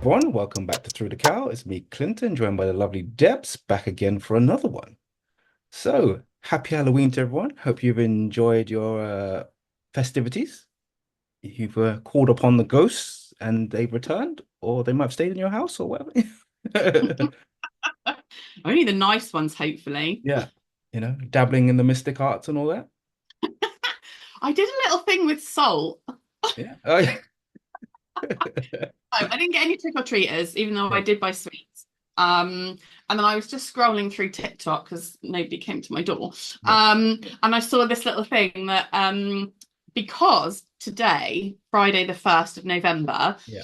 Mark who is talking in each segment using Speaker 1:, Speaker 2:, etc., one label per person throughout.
Speaker 1: Everyone, welcome back to Through the Cowl. It's me, Clinton, joined by the lovely Debs, back again for another one. So, happy Halloween to everyone. Hope you've enjoyed your festivities. You've called upon the ghosts and they've returned, or they might have stayed in your house or whatever.
Speaker 2: Only the nice ones, hopefully.
Speaker 1: Yeah, dabbling in the mystic arts and all that.
Speaker 2: I did a little thing with salt.
Speaker 1: Yeah. Oh, yeah.
Speaker 2: I didn't get any trick-or-treaters, even though I
Speaker 1: Yeah.
Speaker 2: did buy sweets. And then I was just scrolling through TikTok because nobody came to my door.
Speaker 1: Yeah.
Speaker 2: And I saw this little thing that because today, Friday the 1st of November,
Speaker 1: Yeah.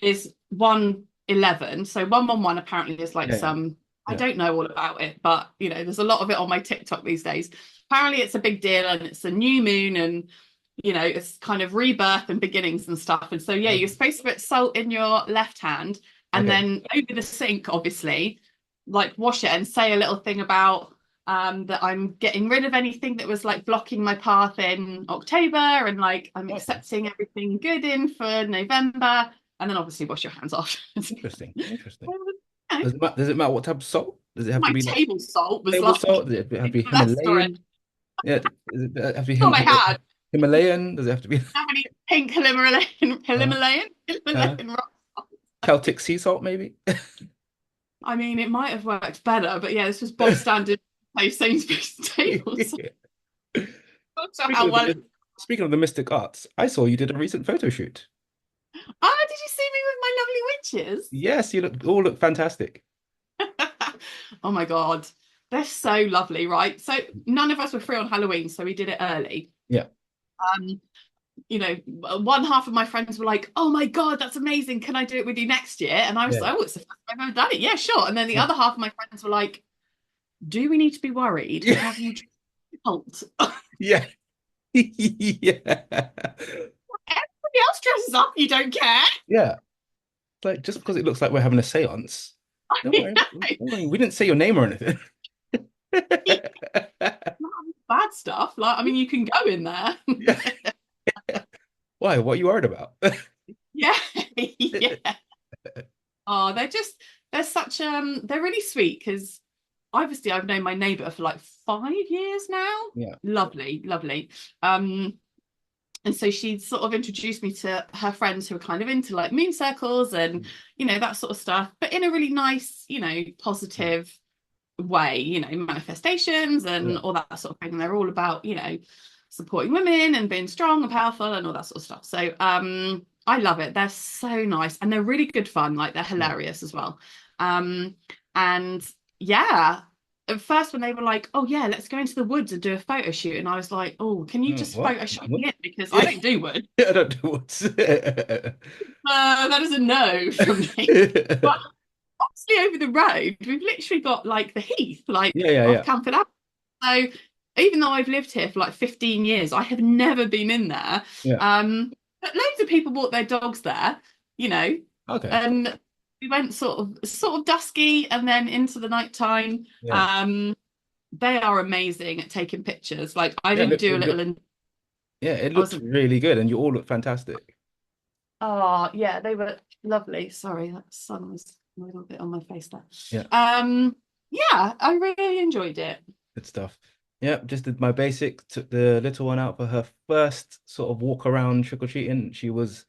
Speaker 2: is 111. So 111 apparently is like
Speaker 1: Yeah. Yeah.
Speaker 2: some, I
Speaker 1: Yeah.
Speaker 2: don't know all about it, but there's a lot of it on my TikTok these days. Apparently it's a big deal and it's a new moon and it's kind of rebirth and beginnings and stuff. And so yeah, you're
Speaker 1: Okay.
Speaker 2: supposed to put salt in your left hand and
Speaker 1: Okay.
Speaker 2: then over the sink, obviously, like wash it and say a little thing about that I'm getting rid of anything that was like blocking my path in October and like I'm
Speaker 1: Okay.
Speaker 2: accepting everything good in for November and then obviously wash your hands off.
Speaker 1: Interesting. Interesting. Does it matter what type of salt? Does it have to
Speaker 2: My
Speaker 1: be like
Speaker 2: table salt was
Speaker 1: table
Speaker 2: like
Speaker 1: salt? Does it have to be
Speaker 2: cholesterol.
Speaker 1: Himalayan? Yeah. Does it have to be
Speaker 2: Oh, I had.
Speaker 1: Himalayan? Does it have to be
Speaker 2: How many pink Himalayan
Speaker 1: uh, uh,
Speaker 2: Himalayan rock?
Speaker 1: Celtic sea salt, maybe?
Speaker 2: I mean, it might have worked better, but yeah, this was bog standard Sainsbury's table. So not sure
Speaker 1: Speaking
Speaker 2: how
Speaker 1: of the
Speaker 2: well.
Speaker 1: speaking of the mystic arts, I saw you did a recent photo shoot.
Speaker 2: Oh, did you see me with my lovely witches?
Speaker 1: Yes, you look fantastic.
Speaker 2: Oh my God. They're so lovely, right? So none of us were free on Halloween, so we did it early.
Speaker 1: Yeah,
Speaker 2: Um, one half of my friends were like, "Oh my God, that's amazing. Can I do it with you next year?" And I was
Speaker 1: yeah,
Speaker 2: like, "Oh, it's the first time I've ever done it. Yeah, sure." And then the
Speaker 1: yeah,
Speaker 2: other half of my friends were like, "Do we need to be worried?
Speaker 1: yeah,
Speaker 2: Have you cult?"
Speaker 1: yeah, yeah.
Speaker 2: Everybody else dresses up, you don't care.
Speaker 1: Yeah. Like just because it looks like we're having a séance. Don't worry, don't worry. We didn't say your name or anything.
Speaker 2: Bad stuff. Like, I mean, you can go in there.
Speaker 1: Yeah. Why? What are you worried about?
Speaker 2: Yeah, yeah. Oh, they're such they're really sweet because obviously I've known my neighbour for like 5 years now.
Speaker 1: Yeah,
Speaker 2: Lovely, lovely. Um, and so she sort of introduced me to her friends who are kind of into like moon circles and that sort of stuff, but in a really nice,
Speaker 1: yeah,
Speaker 2: positive way, manifestations
Speaker 1: yeah.
Speaker 2: and all that sort of thing. And they're all about, supporting women and being strong and powerful and all that sort of stuff. So I love it. They're so nice and they're really good fun. Like they're
Speaker 1: Yeah.
Speaker 2: hilarious as well. Um, and yeah, at first when they were like, "Oh yeah, let's go into the woods and do a photo shoot," and I was like, "Oh, can you just
Speaker 1: What?
Speaker 2: Photoshop
Speaker 1: What?
Speaker 2: me in because I
Speaker 1: Yeah,
Speaker 2: don't do wood."
Speaker 1: I don't know what's.
Speaker 2: That is a no from me. But honestly, over the road, we've literally got like the heath, like
Speaker 1: Yeah, yeah,
Speaker 2: off
Speaker 1: yeah,
Speaker 2: Camford Avenue. So even though I've lived here for like 15 years, I have never been in there.
Speaker 1: yeah.
Speaker 2: But loads of people brought their dogs there, you know,
Speaker 1: Okay.
Speaker 2: and we went sort of dusky and then into the nighttime.
Speaker 1: Yeah.
Speaker 2: They are amazing at taking pictures. Like I
Speaker 1: Yeah,
Speaker 2: didn't do a little and
Speaker 1: yeah, it
Speaker 2: I
Speaker 1: looked
Speaker 2: wasn't.
Speaker 1: really good, and you all look fantastic.
Speaker 2: Oh yeah, they were lovely. Sorry, that sun was a little bit on my face there.
Speaker 1: Yeah,
Speaker 2: Um, yeah, I really enjoyed it.
Speaker 1: good stuff. Yeah, just did my basic. Took the little one out for her first sort of walk around trick or treating. She was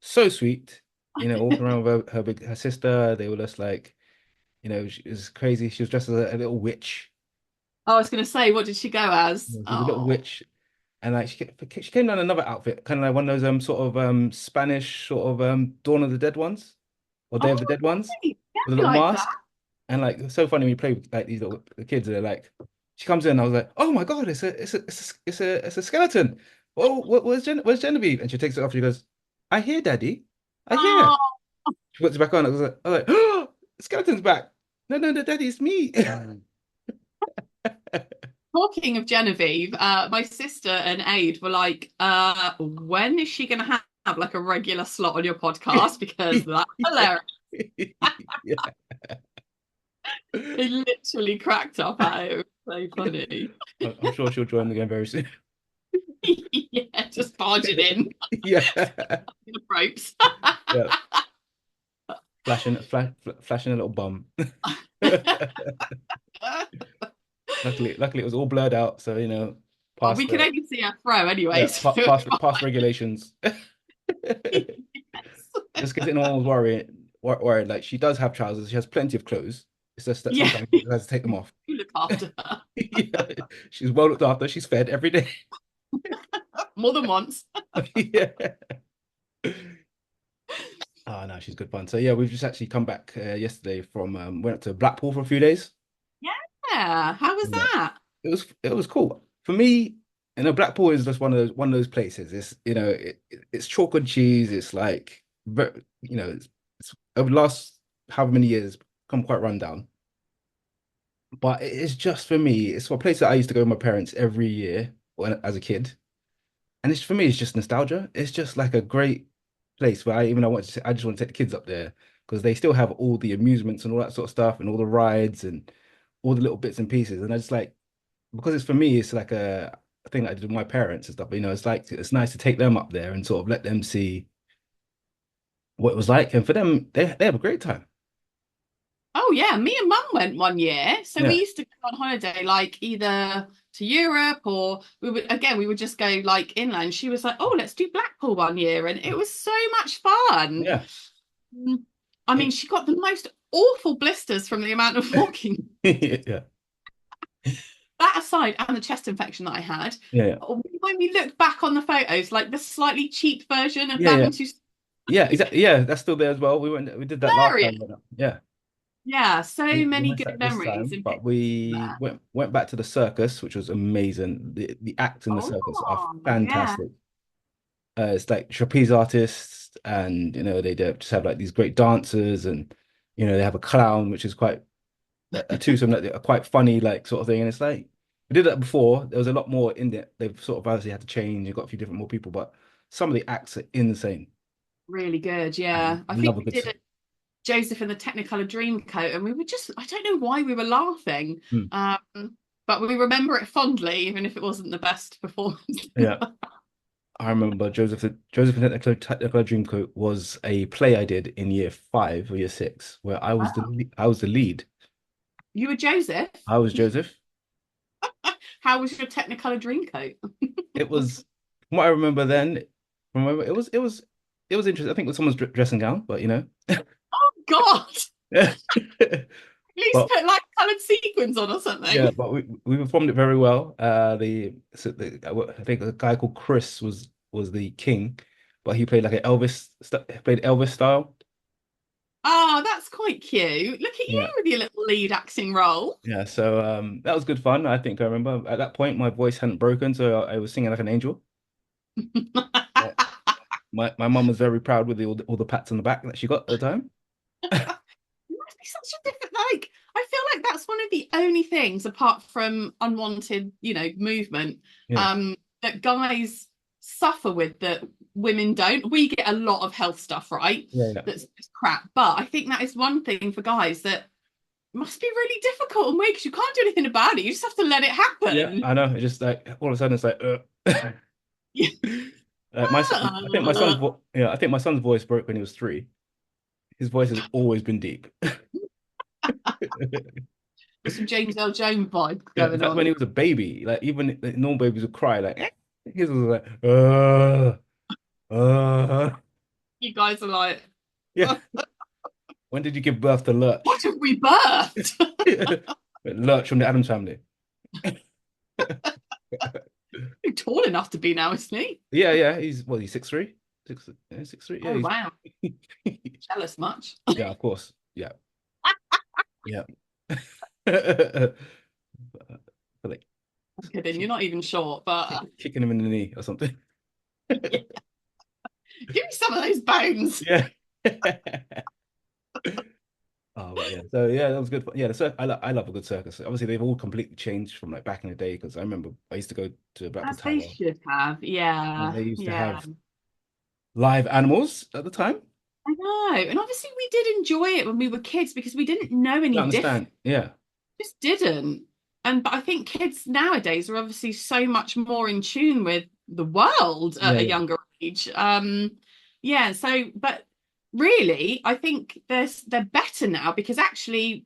Speaker 1: so sweet, walking around with her sister. They were just like, she was crazy. She was dressed as a little witch.
Speaker 2: I was going to say, what did she go as?
Speaker 1: She was a little
Speaker 2: Oh,
Speaker 1: witch, and like she came down in another outfit, kind of like one of those sort of Spanish sort of Dawn of the Dead ones or Day of the
Speaker 2: oh,
Speaker 1: Dead ones
Speaker 2: lovely. Yeah,
Speaker 1: with a
Speaker 2: I
Speaker 1: little
Speaker 2: like that.
Speaker 1: mask. And like it's so funny when you play with like these little the kids, they're like, she comes in, I was like, oh my God, it's a skeleton. Oh, where's Genevieve? And she takes it off. She goes, I hear, Daddy, I hear.
Speaker 2: Oh,
Speaker 1: She puts it back on. I was like, oh, the skeleton's back. No, no, no, Daddy, it's me.
Speaker 2: talking of Genevieve, my sister and Aid were like, when is she going to have like a regular slot on your podcast? Because that's hilarious.
Speaker 1: Yeah.
Speaker 2: They literally cracked up at it. It was so funny.
Speaker 1: I'm sure she'll join again very soon.
Speaker 2: Yeah, just barging in
Speaker 1: Yeah.
Speaker 2: the ropes.
Speaker 1: Yeah. flashing a little bum. Luckily, it was all blurred out, so
Speaker 2: Well,
Speaker 1: past
Speaker 2: we can
Speaker 1: the
Speaker 2: only see her throw anyway,
Speaker 1: yeah,
Speaker 2: so
Speaker 1: past regulations.
Speaker 2: yes.
Speaker 1: Just because anyone was worried, like she does have trousers, she has plenty of clothes. It's just that
Speaker 2: Yeah,
Speaker 1: sometimes she has to take them off.
Speaker 2: you look after her
Speaker 1: Yeah, she's well looked after. She's fed every day.
Speaker 2: more than once.
Speaker 1: Yeah. Oh no, she's good fun. So yeah, we've just actually come back yesterday from went up to Blackpool for a few days.
Speaker 2: Yeah, how was
Speaker 1: Yeah,
Speaker 2: that?
Speaker 1: it was cool for me. Blackpool is just one of those places. It's chalk and cheese. It's like it's over the last however many years come quite run down. But it's just for me. It's a place that I used to go with my parents every year as a kid, and it's for me. It's just nostalgia. It's just like a great place where I just want to take the kids up there because they still have all the amusements and all that sort of stuff and all the rides and all the little bits and pieces. And I just like because it's for me, it's like a thing that I did with my parents and stuff. It's like it's nice to take them up there and sort of let them see what it was like. And for them, they have a great time.
Speaker 2: Oh yeah, me and mum went one year. So we
Speaker 1: Yeah,
Speaker 2: used to go on holiday like either to Europe or we would just go like inland. She was like, "Oh, let's do Blackpool one year." And it was so much fun.
Speaker 1: yeah,
Speaker 2: Mm. I mean, she got the most awful blisters from the amount of walking.
Speaker 1: yeah,
Speaker 2: That aside, and the chest infection that I had,
Speaker 1: yeah,
Speaker 2: when we look back on the photos, like the slightly cheap version of
Speaker 1: yeah, yeah,
Speaker 2: Daventry
Speaker 1: yeah. Exactly. Yeah, that's still there as well. We did that last time.
Speaker 2: hilarious.
Speaker 1: We went up. Yeah.
Speaker 2: Yeah, so
Speaker 1: We
Speaker 2: many
Speaker 1: missed
Speaker 2: good
Speaker 1: that this
Speaker 2: memories
Speaker 1: time,
Speaker 2: in
Speaker 1: but
Speaker 2: pictures
Speaker 1: we
Speaker 2: there.
Speaker 1: went back to the circus, which was amazing. The acts in the circus are
Speaker 2: Oh, yeah,
Speaker 1: fantastic. It's like trapeze artists, and just have like these great dancers, and they have a clown, which is quite a twosome that are quite funny, like sort of thing. And it's like we did that before. There was a lot more in there. They've sort of obviously had to change. You've got a few different more people, but some of the acts are insane.
Speaker 2: really good.
Speaker 1: I
Speaker 2: Yeah, I think
Speaker 1: love a
Speaker 2: we
Speaker 1: good.
Speaker 2: did it. Joseph in the Technicolor Dreamcoat, and we were just—I don't know why we were laughing,
Speaker 1: Hmm.
Speaker 2: but we remember it fondly, even if it wasn't the best performance.
Speaker 1: Yeah. I remember Joseph and Technicolor Dreamcoat was a play I did in year five or year six, where
Speaker 2: Wow.
Speaker 1: I was the lead.
Speaker 2: You were Joseph.
Speaker 1: I was Joseph.
Speaker 2: How was your Technicolor Dreamcoat?
Speaker 1: It was from what I remember then. Remember it was interesting. I think it was someone's dressing gown, but
Speaker 2: God,
Speaker 1: yeah.
Speaker 2: at least
Speaker 1: But
Speaker 2: put like coloured sequins on or something.
Speaker 1: yeah, but we performed it very well. I think a guy called Chris was the king, but he played like played Elvis style.
Speaker 2: Oh, that's quite cute. Look at
Speaker 1: Yeah.
Speaker 2: you with your little lead acting role.
Speaker 1: Yeah, so that was good fun. I think I remember at that point my voice hadn't broken, so I was singing like an angel. Yeah. My mum was very proud with all the pats on the back that she got at the time.
Speaker 2: It must be such a different, like, I feel like that's one of the only things apart from unwanted, movement,
Speaker 1: Yeah,
Speaker 2: that guys suffer with that women don't. We get a lot of health stuff, right?
Speaker 1: yeah, yeah,
Speaker 2: That's just crap. But I think that is one thing for guys that must be really difficult and weird because you can't do anything about it. You just have to let it
Speaker 1: yeah.
Speaker 2: happen.
Speaker 1: I know. It's just like all of a sudden it's like, my son. I think my son's
Speaker 2: Ah,
Speaker 1: yeah. I think my son's voice broke when he was 3. His voice has always been deep.
Speaker 2: there's some James L. Jones vibe
Speaker 1: Yeah, in
Speaker 2: going
Speaker 1: fact, when
Speaker 2: on.
Speaker 1: he was a baby, like even like, normal babies would cry, like his was like, uh.
Speaker 2: You guys are like,
Speaker 1: Yeah. When did you give birth to
Speaker 2: what
Speaker 1: Lurch?
Speaker 2: have we birthed?
Speaker 1: Lurch from the Addams Family.
Speaker 2: He's tall enough to be now, isn't he?
Speaker 1: Yeah, yeah. He's 6'3", 6'3". Yeah,
Speaker 2: Oh wow, jealous much.
Speaker 1: yeah, of course. Yeah, yeah. But like
Speaker 2: I'm kidding. You're not even short, but
Speaker 1: kicking him in the knee or something.
Speaker 2: yeah. Give me some of those bones.
Speaker 1: Yeah. Oh, but yeah. So yeah, that was good. Yeah, I love a good circus. Obviously, they've all completely changed from like back in the day because I remember I used to go to Blackpool
Speaker 2: As they
Speaker 1: Tower
Speaker 2: should have.
Speaker 1: and
Speaker 2: Yeah,
Speaker 1: they used to
Speaker 2: yeah.
Speaker 1: have live animals at the time.
Speaker 2: I know. And obviously, we did enjoy it when we were kids because we didn't know
Speaker 1: I
Speaker 2: any different.
Speaker 1: understand. Yeah.
Speaker 2: Just didn't. And but I think kids nowadays are obviously so much more in tune with the world
Speaker 1: Yeah,
Speaker 2: at a
Speaker 1: yeah.
Speaker 2: younger age. Yeah. So, but really, I think they're better now because actually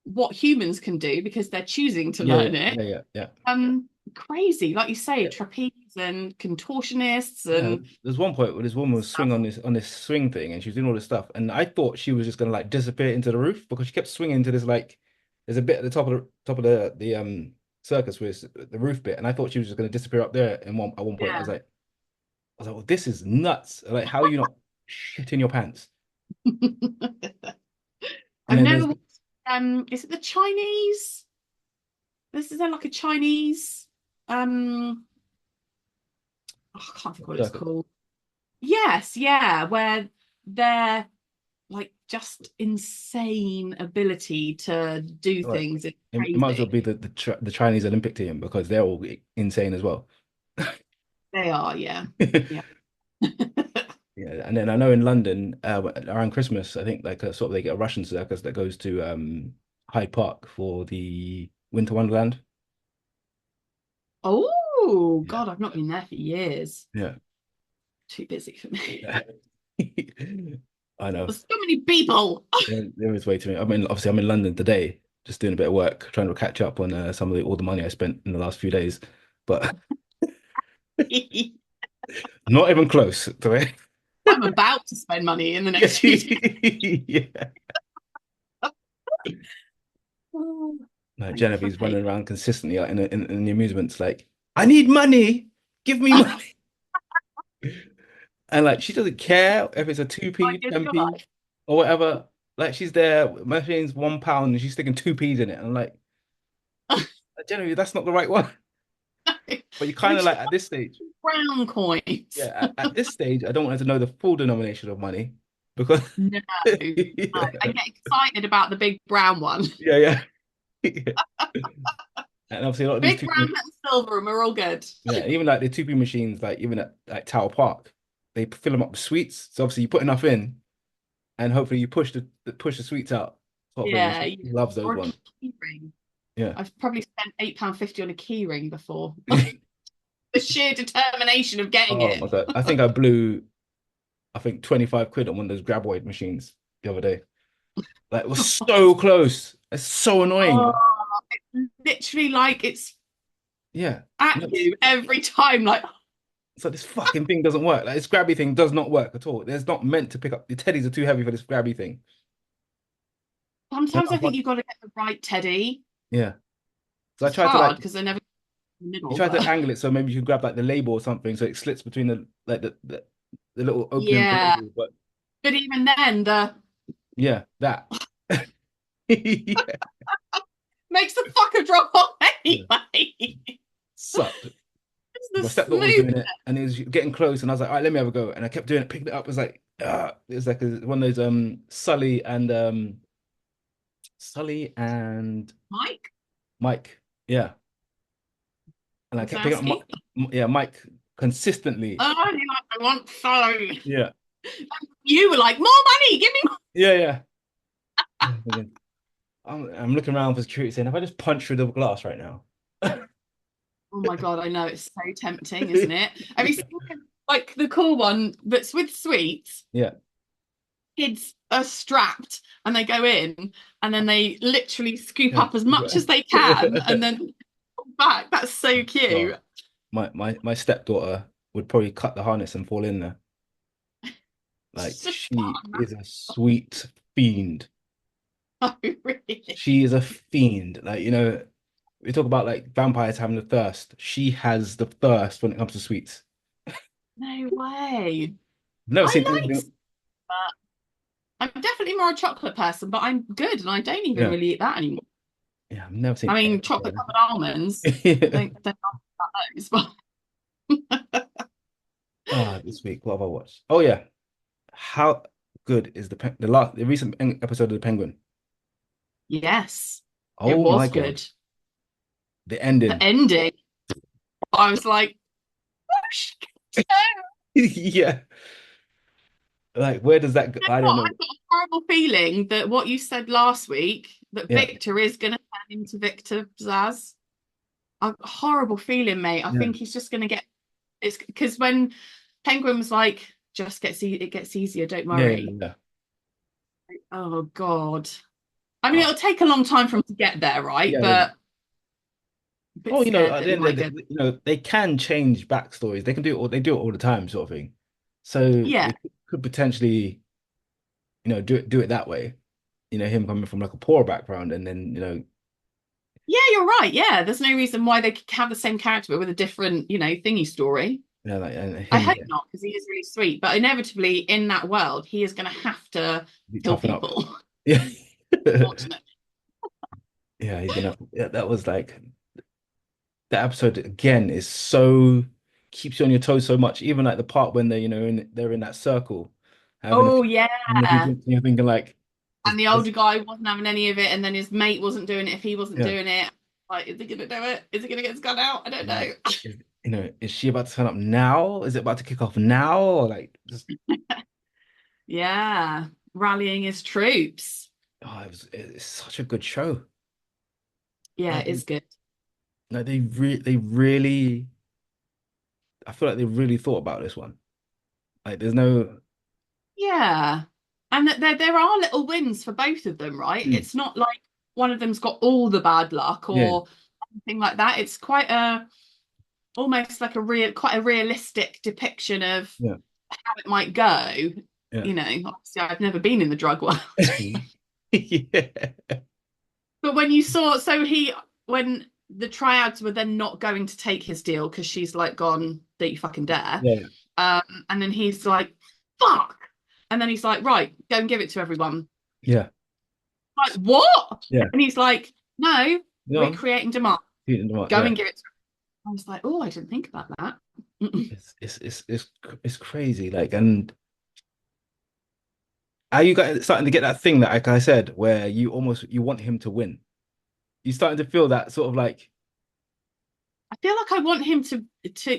Speaker 2: what humans can do because they're choosing to
Speaker 1: Yeah,
Speaker 2: learn it.
Speaker 1: yeah, yeah, yeah.
Speaker 2: Crazy, like you say,
Speaker 1: Yeah.
Speaker 2: trapeze and contortionists
Speaker 1: Yeah,
Speaker 2: and
Speaker 1: there's one point where this woman was swing
Speaker 2: stuff.
Speaker 1: on this swing thing, and she was doing all this stuff, and I thought she was just gonna like disappear into the roof because she kept swinging to this like there's a bit at the top of the circus with the roof bit, and I thought she was just gonna disappear up there. And at one point,
Speaker 2: Yeah.
Speaker 1: I was like, well, this is nuts. Like, how are you not shit in your pants? And
Speaker 2: I've
Speaker 1: then
Speaker 2: never
Speaker 1: there's
Speaker 2: watched, is it the Chinese? This is there like a Chinese oh, I can't think what it's
Speaker 1: circuit.
Speaker 2: called. Yes, yeah, where they're like just insane ability to do
Speaker 1: Like,
Speaker 2: things. It's
Speaker 1: it might as well
Speaker 2: crazy.
Speaker 1: be the Chinese Olympic team because they're all insane as well.
Speaker 2: They are, yeah. Yeah.
Speaker 1: Yeah, and then I know in London, around Christmas, I think like sort of they get a Russian circus that goes to Hyde Park for the Winter Wonderland.
Speaker 2: Oh
Speaker 1: Yeah,
Speaker 2: God, I've not been there for years.
Speaker 1: yeah.
Speaker 2: Too busy for me.
Speaker 1: I know.
Speaker 2: There's so many people.
Speaker 1: There is way too many. I mean, obviously, I'm in London today, just doing a bit of work, trying to catch up on some of all the money I spent in the last few days, but not even close to it.
Speaker 2: I'm about to spend money in the
Speaker 1: Yeah,
Speaker 2: next few days.
Speaker 1: yeah.
Speaker 2: Oh,
Speaker 1: Like
Speaker 2: thank you for
Speaker 1: Genevieve's
Speaker 2: paying.
Speaker 1: running around consistently like, in the amusements, like, I need money, give me money. And like she doesn't care if it's a 2p,
Speaker 2: Fight of your
Speaker 1: 10p,
Speaker 2: life.
Speaker 1: or whatever. Like she's there, machine's £1 and she's sticking 2p's in it. And I'm like, Genevieve, that's not the right one. But you kind
Speaker 2: We
Speaker 1: of
Speaker 2: should
Speaker 1: like at this stage,
Speaker 2: brown coins.
Speaker 1: yeah, at this stage, I don't want her to know the full denomination of money because
Speaker 2: No, no. I
Speaker 1: yeah,
Speaker 2: get excited about the big brown one.
Speaker 1: yeah, yeah. And obviously a lot of these
Speaker 2: Big
Speaker 1: 2p,
Speaker 2: brown and silver, and we're all good.
Speaker 1: yeah, even like the 2p machines, like even at like Tower Park, they fill them up with sweets. So obviously you put enough in, and hopefully you push the sweets out, sort of thing. And
Speaker 2: Yeah,
Speaker 1: she
Speaker 2: yeah.
Speaker 1: loves those
Speaker 2: Or a
Speaker 1: ones.
Speaker 2: key ring.
Speaker 1: Yeah.
Speaker 2: I've probably spent £8.50 on a key ring before. The sheer determination of getting
Speaker 1: Oh my
Speaker 2: it.
Speaker 1: God. I think I blew, I think 25 quid on one of those graboid machines the other day. Like, it was so close. It's so
Speaker 2: Oh,
Speaker 1: annoying.
Speaker 2: it's literally like it's
Speaker 1: Yeah.
Speaker 2: at
Speaker 1: No,
Speaker 2: you every time. Like
Speaker 1: it's like this fucking thing doesn't work. Like, this grabby thing does not work at all. It's not meant to pick up. The teddies are too heavy for this grabby thing. And
Speaker 2: sometimes
Speaker 1: I
Speaker 2: I
Speaker 1: was
Speaker 2: think
Speaker 1: like,
Speaker 2: you've got to get the right teddy.
Speaker 1: yeah. So I
Speaker 2: It's
Speaker 1: tried to like,
Speaker 2: hard because they're never in the
Speaker 1: you
Speaker 2: middle,
Speaker 1: try to
Speaker 2: but
Speaker 1: angle it so maybe you can grab like the label or something so it slits between the little opening of the
Speaker 2: yeah.
Speaker 1: label. But
Speaker 2: But even then, the
Speaker 1: yeah, that. Yeah.
Speaker 2: makes the fucker drop off
Speaker 1: Yeah.
Speaker 2: anyway.
Speaker 1: Sucked.
Speaker 2: It's the
Speaker 1: My stepdaughter was
Speaker 2: smooth.
Speaker 1: doing it and it was getting close and I was like, all right, let me have a go. And I kept doing it, picking it up. It was like, it was like one of those Sully and
Speaker 2: Mike
Speaker 1: Mike. Yeah. And I kept picking up
Speaker 2: Wazowski.
Speaker 1: Yeah, Mike consistently.
Speaker 2: Oh, you're like, I want salary.
Speaker 1: Yeah.
Speaker 2: You were like, more money, give me more.
Speaker 1: Yeah, yeah. I'm looking around for security saying, if I just punch through the glass right now.
Speaker 2: Oh my God, I know it's so tempting, isn't it? Have you seen like the cool one that's with sweets?
Speaker 1: Yeah.
Speaker 2: Kids are strapped and they go in and then they literally scoop
Speaker 1: Yeah.
Speaker 2: up as much as they can and then come back. That's so
Speaker 1: Oh,
Speaker 2: cute.
Speaker 1: my stepdaughter would probably cut the harness and fall in there. Like
Speaker 2: It's just
Speaker 1: she
Speaker 2: fun.
Speaker 1: is a sweet fiend.
Speaker 2: Oh, really?
Speaker 1: She is a fiend. Like, we talk about like vampires having the thirst. She has the thirst when it comes to sweets.
Speaker 2: No way.
Speaker 1: I've never seen
Speaker 2: I like,
Speaker 1: anything.
Speaker 2: but I'm definitely more a chocolate person, but I'm good and I don't even
Speaker 1: Yeah,
Speaker 2: really eat that anymore.
Speaker 1: yeah, I've never
Speaker 2: I
Speaker 1: seen
Speaker 2: mean,
Speaker 1: anything
Speaker 2: chocolate
Speaker 1: like
Speaker 2: covered almonds.
Speaker 1: that.
Speaker 2: Don't know about those, but
Speaker 1: Ah, this week, what have I watched? Oh yeah, how good is the recent episode of The Penguin?
Speaker 2: yes, it
Speaker 1: Oh my
Speaker 2: was
Speaker 1: God,
Speaker 2: good.
Speaker 1: the
Speaker 2: The
Speaker 1: ending.
Speaker 2: ending, I was like, oh, shit. You
Speaker 1: Yeah, like where does that go?
Speaker 2: know
Speaker 1: I don't
Speaker 2: what?
Speaker 1: know.
Speaker 2: I've got a horrible feeling that what you said last week, that
Speaker 1: Yeah,
Speaker 2: Victor is going to turn into Victor Zaz. A horrible feeling, mate. I
Speaker 1: yeah,
Speaker 2: think he's just going to get it's because when Penguin was like, it gets easier, don't
Speaker 1: Yeah, yeah,
Speaker 2: worry.
Speaker 1: yeah.
Speaker 2: Oh God. I mean,
Speaker 1: Oh,
Speaker 2: it'll take a long time for him to get there, right?
Speaker 1: yeah, yeah.
Speaker 2: But a bit
Speaker 1: Oh,
Speaker 2: scared
Speaker 1: at
Speaker 2: that
Speaker 1: the
Speaker 2: he
Speaker 1: end of
Speaker 2: might
Speaker 1: the
Speaker 2: go.
Speaker 1: day, they can change backstories. They can do it all, they do it all the time, sort of thing. So
Speaker 2: Yeah.
Speaker 1: they could potentially, do it that way. Him coming from like a poor background and then,
Speaker 2: Yeah, you're right. Yeah. There's no reason why they could have the same character but with a different, thingy story.
Speaker 1: like and
Speaker 2: I
Speaker 1: him
Speaker 2: hope not, because he is really sweet. But inevitably in that world, he is gonna have to
Speaker 1: be
Speaker 2: kill
Speaker 1: toughen up.
Speaker 2: people,
Speaker 1: Yeah.
Speaker 2: unfortunately.
Speaker 1: Yeah, yeah, that was like the episode again is so keeps you on your toes so much. Even like the part when they're in that circle having
Speaker 2: Oh yeah.
Speaker 1: having a few drinks, and you're thinking like,
Speaker 2: And the older guy wasn't having any of it, and then his mate wasn't doing it if he wasn't
Speaker 1: yeah,
Speaker 2: doing it. Like, is he gonna do it? Is he gonna get his gun out? I don't
Speaker 1: like,
Speaker 2: know.
Speaker 1: is she about to turn up now? Is it about to kick off now? Or like just
Speaker 2: Yeah. Rallying his troops.
Speaker 1: it's such a good show.
Speaker 2: Yeah,
Speaker 1: Like
Speaker 2: it is good.
Speaker 1: they really I feel like they really thought about this one. Like there's no
Speaker 2: Yeah. And that there are little wins for both of them, right?
Speaker 1: mm,
Speaker 2: It's not like one of them's got all the bad luck
Speaker 1: yeah,
Speaker 2: or anything like that. It's quite a almost like quite a realistic depiction of
Speaker 1: yeah,
Speaker 2: how it might go.
Speaker 1: yeah.
Speaker 2: Obviously I've never been in the drug world.
Speaker 1: Yeah.
Speaker 2: But when you saw, when the triads were then not going to take his deal because she's like gone, don't you fucking dare.
Speaker 1: Yeah.
Speaker 2: And then he's like, fuck. And then he's like, right, go and give it to everyone.
Speaker 1: Yeah.
Speaker 2: Like, what?
Speaker 1: Yeah.
Speaker 2: And he's like, no,
Speaker 1: You
Speaker 2: we're
Speaker 1: know,
Speaker 2: creating demand.
Speaker 1: eating them up,
Speaker 2: Go
Speaker 1: yeah.
Speaker 2: and give it to everyone. I was like, oh, I didn't think about that.
Speaker 1: It's crazy. Like, and are you guys starting to get that thing that, like I said, where you want him to win? You starting to feel that sort of like
Speaker 2: I feel like I want him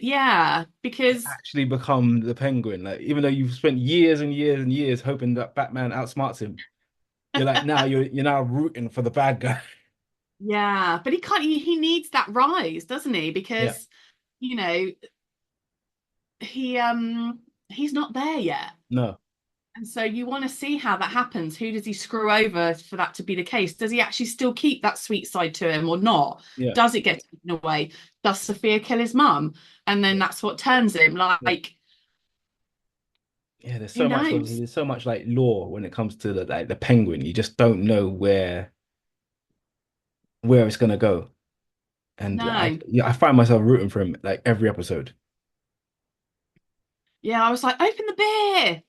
Speaker 2: yeah, because
Speaker 1: actually become the Penguin. Like, even though you've spent years and years and years hoping that Batman outsmarts him, you're like now you're now rooting for the bad guy.
Speaker 2: yeah, but he can't, he needs that rise, doesn't he?
Speaker 1: Yeah.
Speaker 2: Because, you know, he he's not there yet.
Speaker 1: No.
Speaker 2: And so you want to see how that happens. Who does he screw over for that to be the case? Does he actually still keep that sweet side to him or not?
Speaker 1: Yeah.
Speaker 2: Does it get taken away? Does Sophia kill his mum? And then
Speaker 1: Yeah.
Speaker 2: that's what turns him.
Speaker 1: Yeah.
Speaker 2: Like,
Speaker 1: Yeah,
Speaker 2: who knows?
Speaker 1: there's so much like lore when it comes to the Penguin. You just don't know where it's gonna go. And
Speaker 2: No.
Speaker 1: I find myself rooting for him like every episode.
Speaker 2: Yeah, I was like, open the beer.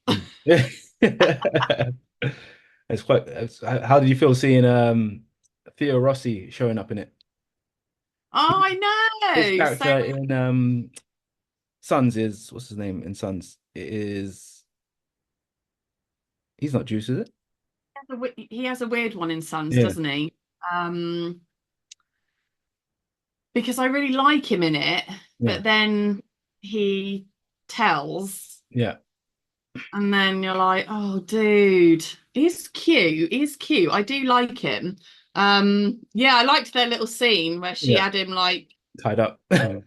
Speaker 1: Mm. How did you feel seeing Theo Rossi showing up in it?
Speaker 2: Oh, I
Speaker 1: His
Speaker 2: know. So
Speaker 1: character in Sons is what's his name in Sons? It is he's not Juice, is it?
Speaker 2: he has a weird one in Sons,
Speaker 1: Yeah,
Speaker 2: doesn't he? Um, because I really like him in it,
Speaker 1: yeah,
Speaker 2: but then he tells,
Speaker 1: yeah,
Speaker 2: and then you're like, oh, dude, he's cute. He's cute. I do like him. Yeah, I liked their little scene where she
Speaker 1: yeah.
Speaker 2: had him like,
Speaker 1: Tied up.
Speaker 2: those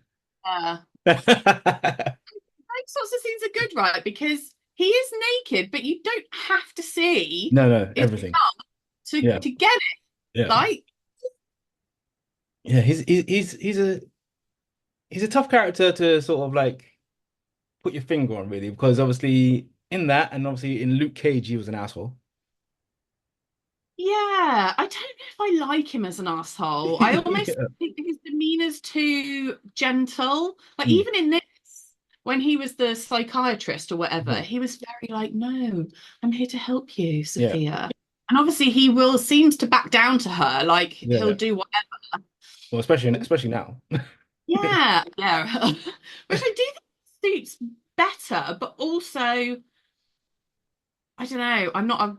Speaker 2: sorts of scenes are good, right? Because he is naked, but you don't have to see
Speaker 1: No, no,
Speaker 2: his
Speaker 1: everything.
Speaker 2: bum
Speaker 1: Yeah,
Speaker 2: to get it.
Speaker 1: yeah,
Speaker 2: Like,
Speaker 1: yeah. He's a tough character to sort of like put your finger on, really, because obviously in that, and obviously in Luke Cage, he was an asshole.
Speaker 2: yeah, I don't know if I like him as an asshole. I almost
Speaker 1: Yeah.
Speaker 2: think his demeanor's too gentle. Like
Speaker 1: Mm,
Speaker 2: even in this, when he was the psychiatrist or whatever,
Speaker 1: mhm.
Speaker 2: he was very like, "No, I'm here to help you,
Speaker 1: Yeah,
Speaker 2: Sophia." And obviously, he will seems to back down to her. Like
Speaker 1: yeah,
Speaker 2: he'll
Speaker 1: yeah.
Speaker 2: do whatever.
Speaker 1: Well, especially now.
Speaker 2: Yeah, yeah. Which I do think suits better, but also I don't know. I'm not a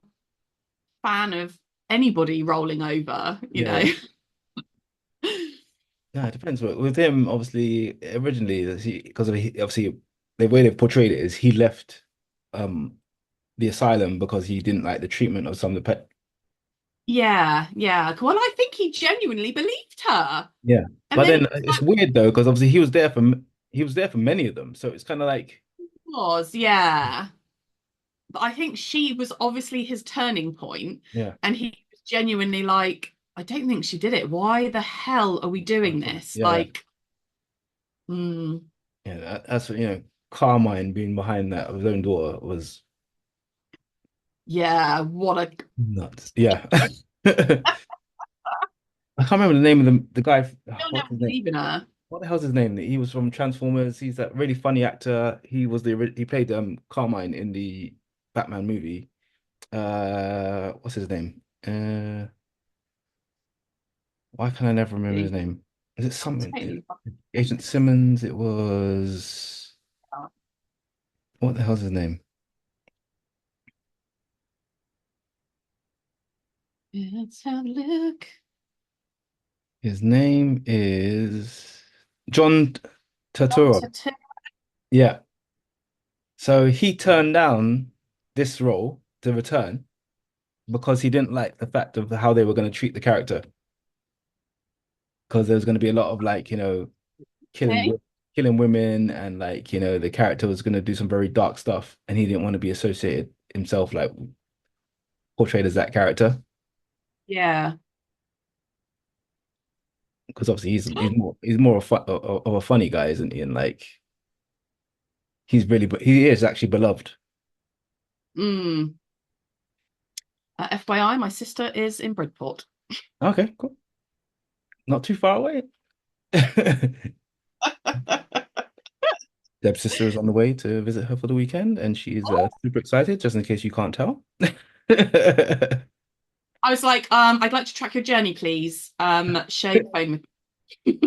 Speaker 2: fan of anybody rolling over. You
Speaker 1: Yeah,
Speaker 2: know.
Speaker 1: yeah. No, it depends. But with him, obviously, originally, because of obviously the way they've portrayed it is he left um the asylum because he didn't like the treatment of some of the pet.
Speaker 2: Yeah, yeah. Well, I think he genuinely believed her.
Speaker 1: Yeah,
Speaker 2: And
Speaker 1: but
Speaker 2: then
Speaker 1: then it's weird though because obviously he was there for many of them, so it's kind of like
Speaker 2: was, yeah. But I think she was obviously his turning point,
Speaker 1: Yeah.
Speaker 2: and he was genuinely like, I don't think she did it. Why the hell are we doing this?
Speaker 1: Yeah, yeah.
Speaker 2: Like, mm,
Speaker 1: Yeah, that's what, Carmine being behind that of his own daughter was
Speaker 2: yeah, what a
Speaker 1: nuts. Yeah. I can't remember the name of the guy.
Speaker 2: still
Speaker 1: What's
Speaker 2: never
Speaker 1: his name?
Speaker 2: believe in her.
Speaker 1: What the hell's his name? He was from Transformers. He's that really funny actor. He played Carmine in the Batman movie. What's his name? Why can I never remember his name? Is it
Speaker 2: I'm
Speaker 1: something?
Speaker 2: totally
Speaker 1: Agent Simmons? It was what the hell's his name?
Speaker 2: Let's have a look.
Speaker 1: His name is John Turturro.
Speaker 2: Doctor Who.
Speaker 1: Yeah. So he turned down this role to return because he didn't like the fact of how they were going to treat the character. Because there was going to be a lot of like, killing
Speaker 2: Okay.
Speaker 1: killing women and like, the character was going to do some very dark stuff and he didn't want to be associated himself like portrayed as that character.
Speaker 2: Yeah.
Speaker 1: Because obviously he's more of a funny guy, isn't he? And like he is actually beloved.
Speaker 2: Mm. FYI, my sister is in Bridport.
Speaker 1: Okay, cool. Not too far away. Deb's sister is on the way to visit her for the weekend, and she's
Speaker 2: Oh,
Speaker 1: super excited, just in case you can't tell.
Speaker 2: I was like, I'd like to track your journey, please. Share your phone with me.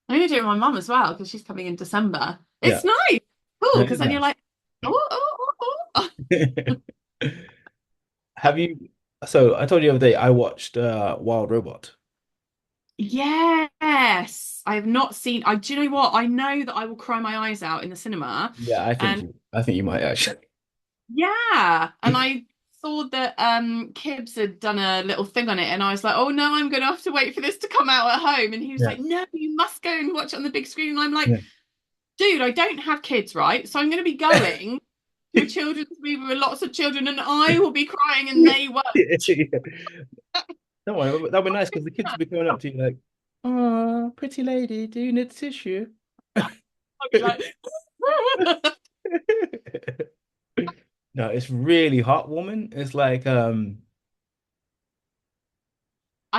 Speaker 2: I'm gonna do it with my mum as well because she's coming in December.
Speaker 1: Yeah,
Speaker 2: It's nice, cool,
Speaker 1: that
Speaker 2: because
Speaker 1: is
Speaker 2: then you're
Speaker 1: nice.
Speaker 2: like, oh.
Speaker 1: Have you? So I told you the other day I watched Wild Robot.
Speaker 2: Yes, I have not seen. Do you know what? I know that I will cry my eyes out in the cinema,
Speaker 1: Yeah,
Speaker 2: and
Speaker 1: I think you might actually.
Speaker 2: yeah, and I saw that Kibbs had done a little thing on it, and I was like, oh no, I'm gonna have to wait for this to come out at home. And he was
Speaker 1: Yeah,
Speaker 2: like, no, you must go and watch it on the big screen. And I'm like,
Speaker 1: yeah.
Speaker 2: dude, I don't have kids, right? So I'm gonna be going to a children's movie with lots of children, and I will be crying, and they won't.
Speaker 1: Don't worry, that'll be nice because the kids will be coming up to you like, "Oh, pretty lady, do you need tissue?"
Speaker 2: I'll be like,
Speaker 1: No, it's really heartwarming. It's like
Speaker 2: I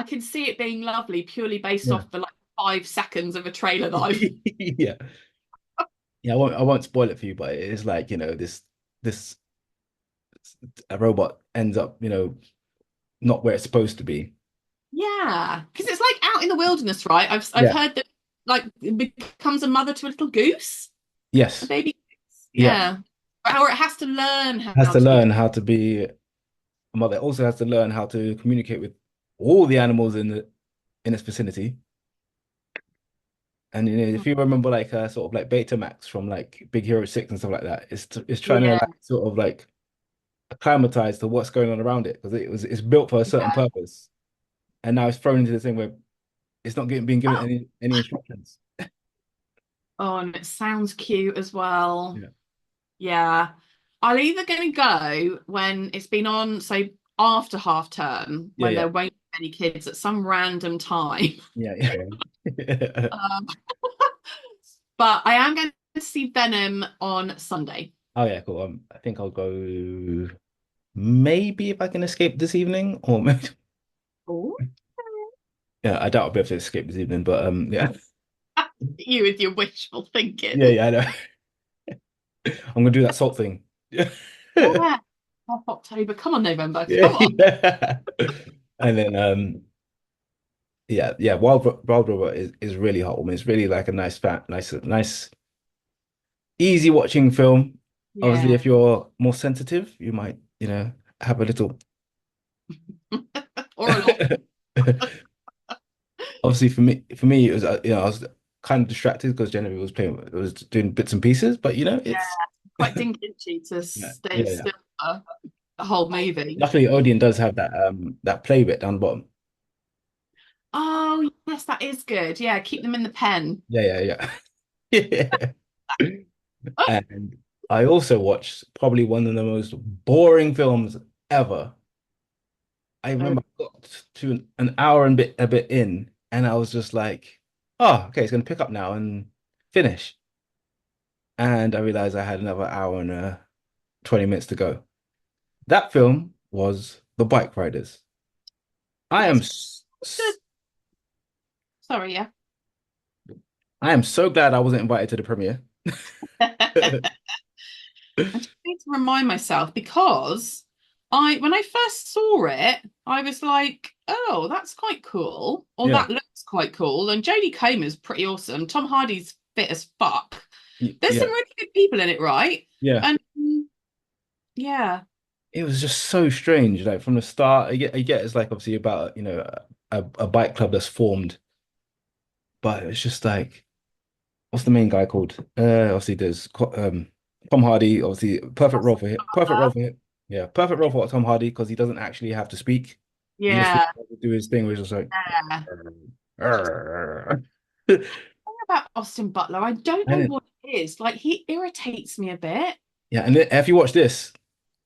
Speaker 2: can see it being lovely purely based
Speaker 1: yeah.
Speaker 2: off the like 5 seconds of a trailer that I've.
Speaker 1: Yeah. Yeah, I won't spoil it for you, but it is like, this a robot ends up, not where it's supposed to be.
Speaker 2: Yeah, because it's like out in the wilderness, right? I've
Speaker 1: Yeah.
Speaker 2: heard that like it becomes a mother to a little goose, a
Speaker 1: Yes.
Speaker 2: baby goose.
Speaker 1: Yeah.
Speaker 2: Yeah, or it has to learn
Speaker 1: Has
Speaker 2: how
Speaker 1: to
Speaker 2: to be.
Speaker 1: learn how to be a mother. It also has to learn how to communicate with all the animals in its vicinity. And if you remember like sort of like Betamax from like Big Hero 6 and stuff like that, it's trying to
Speaker 2: Yeah,
Speaker 1: like sort of like acclimatize to what's going on around it because it's built for a certain
Speaker 2: yeah.
Speaker 1: purpose. And now it's thrown into this thing where it's not being given any instructions.
Speaker 2: Oh, and it sounds cute as well.
Speaker 1: Yeah.
Speaker 2: Yeah, I'm either going to go when it's been on, so after half term,
Speaker 1: Yeah,
Speaker 2: when
Speaker 1: yeah.
Speaker 2: there won't be any kids at some random time.
Speaker 1: Yeah, yeah.
Speaker 2: Um, but I am going to see Venom on Sunday.
Speaker 1: Oh yeah, cool. I think I'll go maybe if I can escape this evening, or maybe
Speaker 2: Oh,
Speaker 1: yeah, I doubt I'll be able to escape this evening, but yeah.
Speaker 2: you with your wishful
Speaker 1: Yeah,
Speaker 2: thinking.
Speaker 1: yeah, I know. I'm gonna do that salt thing. Yeah.
Speaker 2: Yeah. Off October. Come on, November.
Speaker 1: Yeah,
Speaker 2: Come on.
Speaker 1: yeah. And then yeah, Wild Robot is really heartwarming. It's really like a nice, easy watching film. Obviously,
Speaker 2: Yeah.
Speaker 1: if you're more sensitive, you might, have a little.
Speaker 2: Or a lot.
Speaker 1: Obviously, for me, it was I was kind of distracted because Genevieve was doing bits and pieces, but
Speaker 2: Yeah.
Speaker 1: it's
Speaker 2: Quite dinky to
Speaker 1: yeah,
Speaker 2: stay
Speaker 1: yeah, yeah.
Speaker 2: still for the whole movie.
Speaker 1: Luckily, Odeon does have that play bit down the bottom.
Speaker 2: Oh, yes, that is good. Yeah, keep them in the pen.
Speaker 1: Yeah, yeah, yeah. Yeah. And I also watched probably one of the most boring films ever. I
Speaker 2: Oh,
Speaker 1: remember I got to an hour and a bit in, and I was just like, oh, okay, it's gonna pick up now and finish. And I realized I had another hour and 20 minutes to go. That film was The Bike Riders. I am
Speaker 2: it's
Speaker 1: s-
Speaker 2: good.
Speaker 1: s-
Speaker 2: Sorry, yeah.
Speaker 1: I am so glad I wasn't invited to the premiere.
Speaker 2: I just need to remind myself because when I first saw it, I was like, oh, that's quite cool. Or
Speaker 1: Yeah,
Speaker 2: that looks quite cool. And Jodie Comer's pretty awesome. Tom Hardy's fit as fuck. There's some
Speaker 1: yeah,
Speaker 2: really good people in it, right?
Speaker 1: yeah.
Speaker 2: And yeah.
Speaker 1: It was just so strange. Like from the start, I get it's like obviously about, a bike club that's formed, but it's just like, what's the main guy called? Obviously there's Tom Hardy, obviously perfect role for him. Perfect role for him. Yeah, perfect role for Tom Hardy because he doesn't actually have to speak. He just
Speaker 2: Yeah.
Speaker 1: do his thing, which is like,
Speaker 2: Yeah.
Speaker 1: "Arr."
Speaker 2: Thing about Austin Butler, I don't
Speaker 1: and
Speaker 2: know
Speaker 1: it,
Speaker 2: what it is. Like he irritates me a bit.
Speaker 1: yeah, and then if you watch this,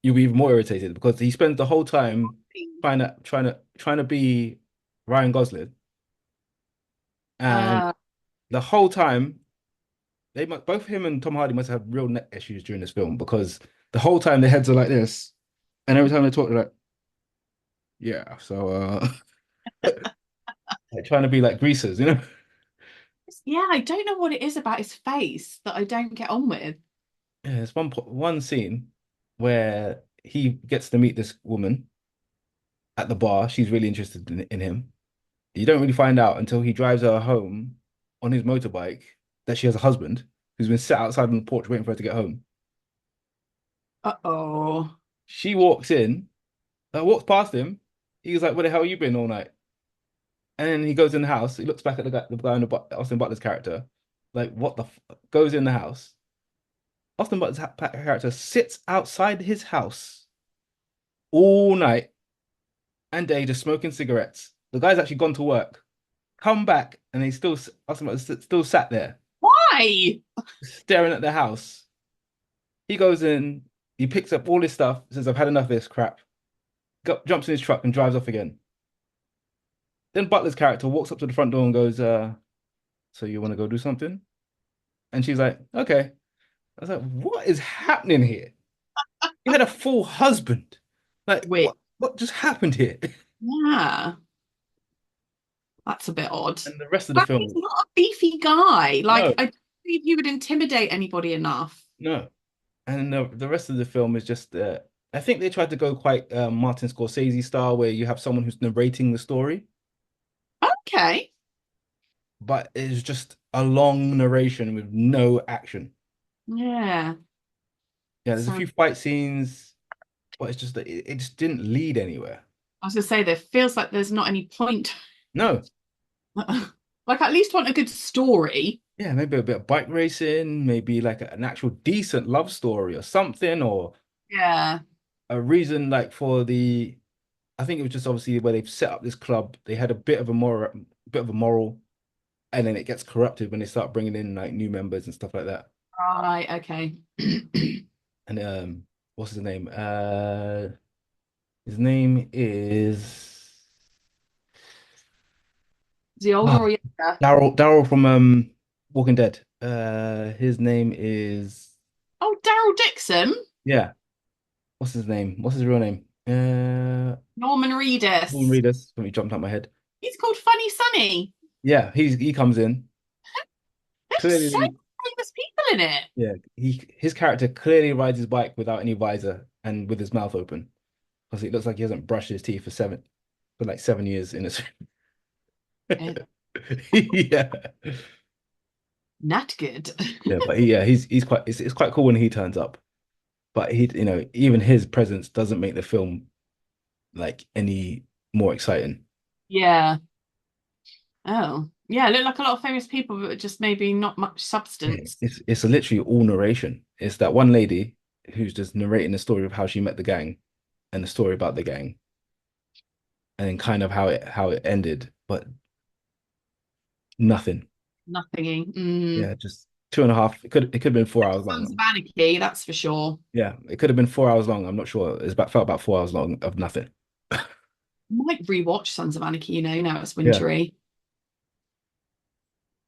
Speaker 1: you'll be even more irritated because he spends the whole time trying to be Ryan Gosling, and
Speaker 2: Uh,
Speaker 1: the whole time both him and Tom Hardy must have real neck issues during this film because the whole time their heads are like this, and every time they talk, they're like, yeah, so like trying to be like greasers.
Speaker 2: yeah, I don't know what it is about his face that I don't get on with.
Speaker 1: Yeah, there's one scene where he gets to meet this woman at the bar. She's really interested in him. You don't really find out until he drives her home on his motorbike that she has a husband who's been sat outside on the porch waiting for her to get home.
Speaker 2: Uh-oh.
Speaker 1: She walks past him. He's like, "Where the hell you been all night?" And then he goes in the house. He looks back at the guy in Austin Butler's character, like, "What the?" Goes in the house. Austin Butler's character sits outside his house all night and day just smoking cigarettes. The guy's actually gone to work, come back, and he's Austin Butler's still sat there
Speaker 2: Why?
Speaker 1: staring at the house. He goes in, he picks up all his stuff, says, "I've had enough of this crap," jumps in his truck and drives off again. Then Butler's character walks up to the front door and goes, "So you want to go do something?" And she's like, "Okay." I was like, "What is happening here? You had a full husband. Like,
Speaker 2: Wait.
Speaker 1: what just happened here?"
Speaker 2: Yeah, that's a bit odd.
Speaker 1: And the rest of the
Speaker 2: But he's
Speaker 1: film,
Speaker 2: not a beefy guy. Like,
Speaker 1: no,
Speaker 2: I don't think he would intimidate anybody enough.
Speaker 1: no. And the rest of the film is just, I think they tried to go quite Martin Scorsese style, where you have someone who's narrating the story,
Speaker 2: Okay.
Speaker 1: but it's just a long narration with no action.
Speaker 2: Yeah.
Speaker 1: Yeah, there's a
Speaker 2: So
Speaker 1: few fight scenes, but it's just that it just didn't lead anywhere.
Speaker 2: I was gonna say there feels like there's not any point.
Speaker 1: No.
Speaker 2: Like I at least want a good story.
Speaker 1: Yeah, maybe a bit of bike racing, maybe like an actual decent love story or something, or
Speaker 2: Yeah.
Speaker 1: a reason like for the. I think it was just obviously where they've set up this club. They had a bit of a moral, and then it gets corrupted when they start bringing in like new members and stuff like that.
Speaker 2: Right, okay.
Speaker 1: And what's his name? His name is
Speaker 2: Is he older
Speaker 1: ah
Speaker 2: or younger?
Speaker 1: Daryl from Walking Dead. His name is
Speaker 2: Oh, Daryl Dixon,
Speaker 1: yeah. What's his name? What's his real name?
Speaker 2: Norman
Speaker 1: Paul
Speaker 2: Reedus.
Speaker 1: Reedus. When he jumped out my head.
Speaker 2: He's called Funny Sonny.
Speaker 1: Yeah, he comes in
Speaker 2: There's so
Speaker 1: clearly.
Speaker 2: many famous people in it.
Speaker 1: Yeah, his character clearly rides his bike without any visor and with his mouth open because it looks like he hasn't brushed his teeth for like 7 years in his.
Speaker 2: Eh,
Speaker 1: Yeah,
Speaker 2: not good.
Speaker 1: yeah, but he's quite. It's quite cool when he turns up, but even his presence doesn't make the film like any more exciting.
Speaker 2: Yeah. Oh, yeah. Look like a lot of famous people, but just maybe not much
Speaker 1: Yeah,
Speaker 2: substance.
Speaker 1: it's literally all narration. It's that one lady who's just narrating the story of how she met the gang and the story about the gang, and then kind of how it ended, but nothing.
Speaker 2: Nothing.
Speaker 1: Yeah, just 2.5. It could have been 4 hours
Speaker 2: Sons of
Speaker 1: long.
Speaker 2: Anarchy, that's for sure.
Speaker 1: Yeah, it could have been 4 hours long. I'm not sure. Felt about 4 hours long of nothing.
Speaker 2: Might rewatch Sons of Anarchy, now it's
Speaker 1: Yeah.
Speaker 2: wintry.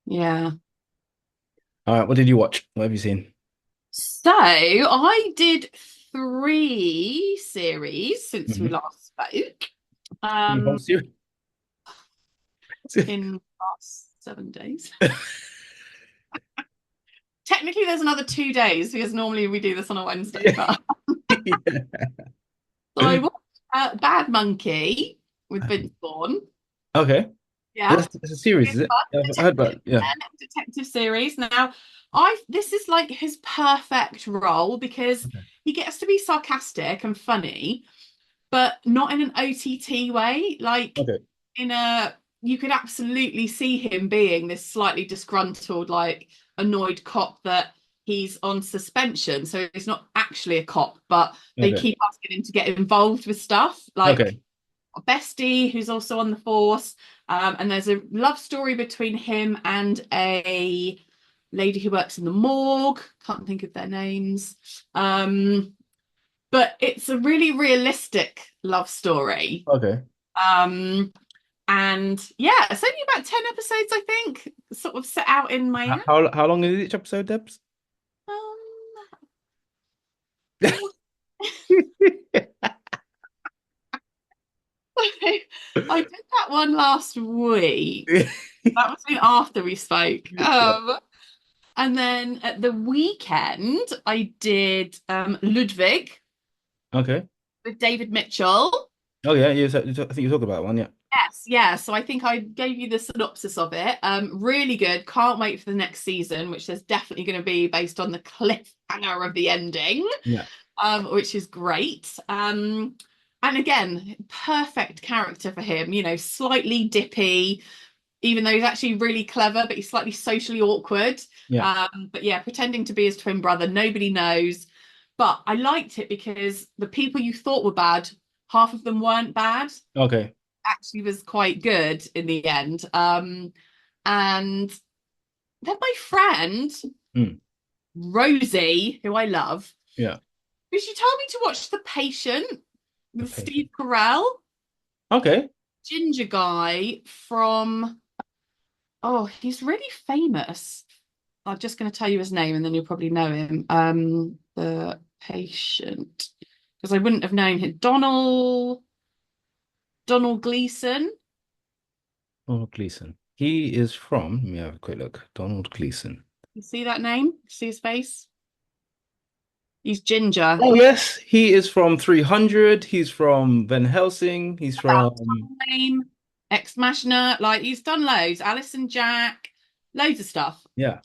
Speaker 2: Yeah.
Speaker 1: All right. What did you watch? What have you seen?
Speaker 2: So I did 3 series since we
Speaker 1: Hmm.
Speaker 2: last spoke.
Speaker 1: The whole
Speaker 2: Um,
Speaker 1: series.
Speaker 2: in the last 7 days. Technically, there's another 2 days because normally we do this on a Wednesday.
Speaker 1: Yeah.
Speaker 2: But
Speaker 1: Yeah.
Speaker 2: so I watched Bad Monkey with Vince Vaughn.
Speaker 1: Okay.
Speaker 2: Yeah,
Speaker 1: It's a series,
Speaker 2: it's
Speaker 1: is it?
Speaker 2: fun.
Speaker 1: Yeah, I heard about. Yeah.
Speaker 2: Detective series. Now, I this is like his perfect role because
Speaker 1: Okay.
Speaker 2: he gets to be sarcastic and funny, but not in an OTT way. Like
Speaker 1: Okay.
Speaker 2: in a, you could absolutely see him being this slightly disgruntled, like annoyed cop that he's on suspension. So he's not actually a cop, but they
Speaker 1: Okay.
Speaker 2: keep asking him to get involved with stuff. Like
Speaker 1: Okay.
Speaker 2: a bestie who's also on the force. And there's a love story between him and a lady who works in the morgue. Can't think of their names. But it's a really realistic love story.
Speaker 1: Okay.
Speaker 2: Um, and yeah, it's only about 10 episodes, I think, sort of set out in my app.
Speaker 1: How long is each episode, Debs?
Speaker 2: Um, I did that one last week. That was after we spoke.
Speaker 1: Yeah.
Speaker 2: And then at the weekend, I did Ludwig
Speaker 1: Okay.
Speaker 2: with David Mitchell.
Speaker 1: Oh yeah, I think you talked about one, yeah.
Speaker 2: Yes, yeah. So I think I gave you the synopsis of it. Really good. Can't wait for the next season, which there's definitely going to be based on the cliffhanger of the ending,
Speaker 1: Yeah.
Speaker 2: which is great. And again, perfect character for him. Slightly dippy, even though he's actually really clever, but he's slightly socially awkward.
Speaker 1: Yeah.
Speaker 2: But yeah, pretending to be his twin brother, nobody knows. But I liked it because the people you thought were bad, half of them weren't bad.
Speaker 1: Okay.
Speaker 2: Actually, was quite good in the end. And then my friend
Speaker 1: Mm.
Speaker 2: Rosie, who I love,
Speaker 1: Yeah.
Speaker 2: she told me to watch The Patient
Speaker 1: The
Speaker 2: with
Speaker 1: patient.
Speaker 2: Steve Carell,
Speaker 1: Okay.
Speaker 2: ginger guy from. Oh, he's really famous. I'm just going to tell you his name and then you'll probably know him. The Patient. Because I wouldn't have known him. Donald Gleason.
Speaker 1: Donald Gleason. He is from, let me have a quick look. Donald Gleason.
Speaker 2: You see that name? See his face? He's ginger.
Speaker 1: Oh yes, he is from 300. He's from Van Helsing. He's
Speaker 2: About
Speaker 1: from
Speaker 2: Time, Ex Machina. Like he's done loads. Alison Jack, loads of stuff.
Speaker 1: yeah.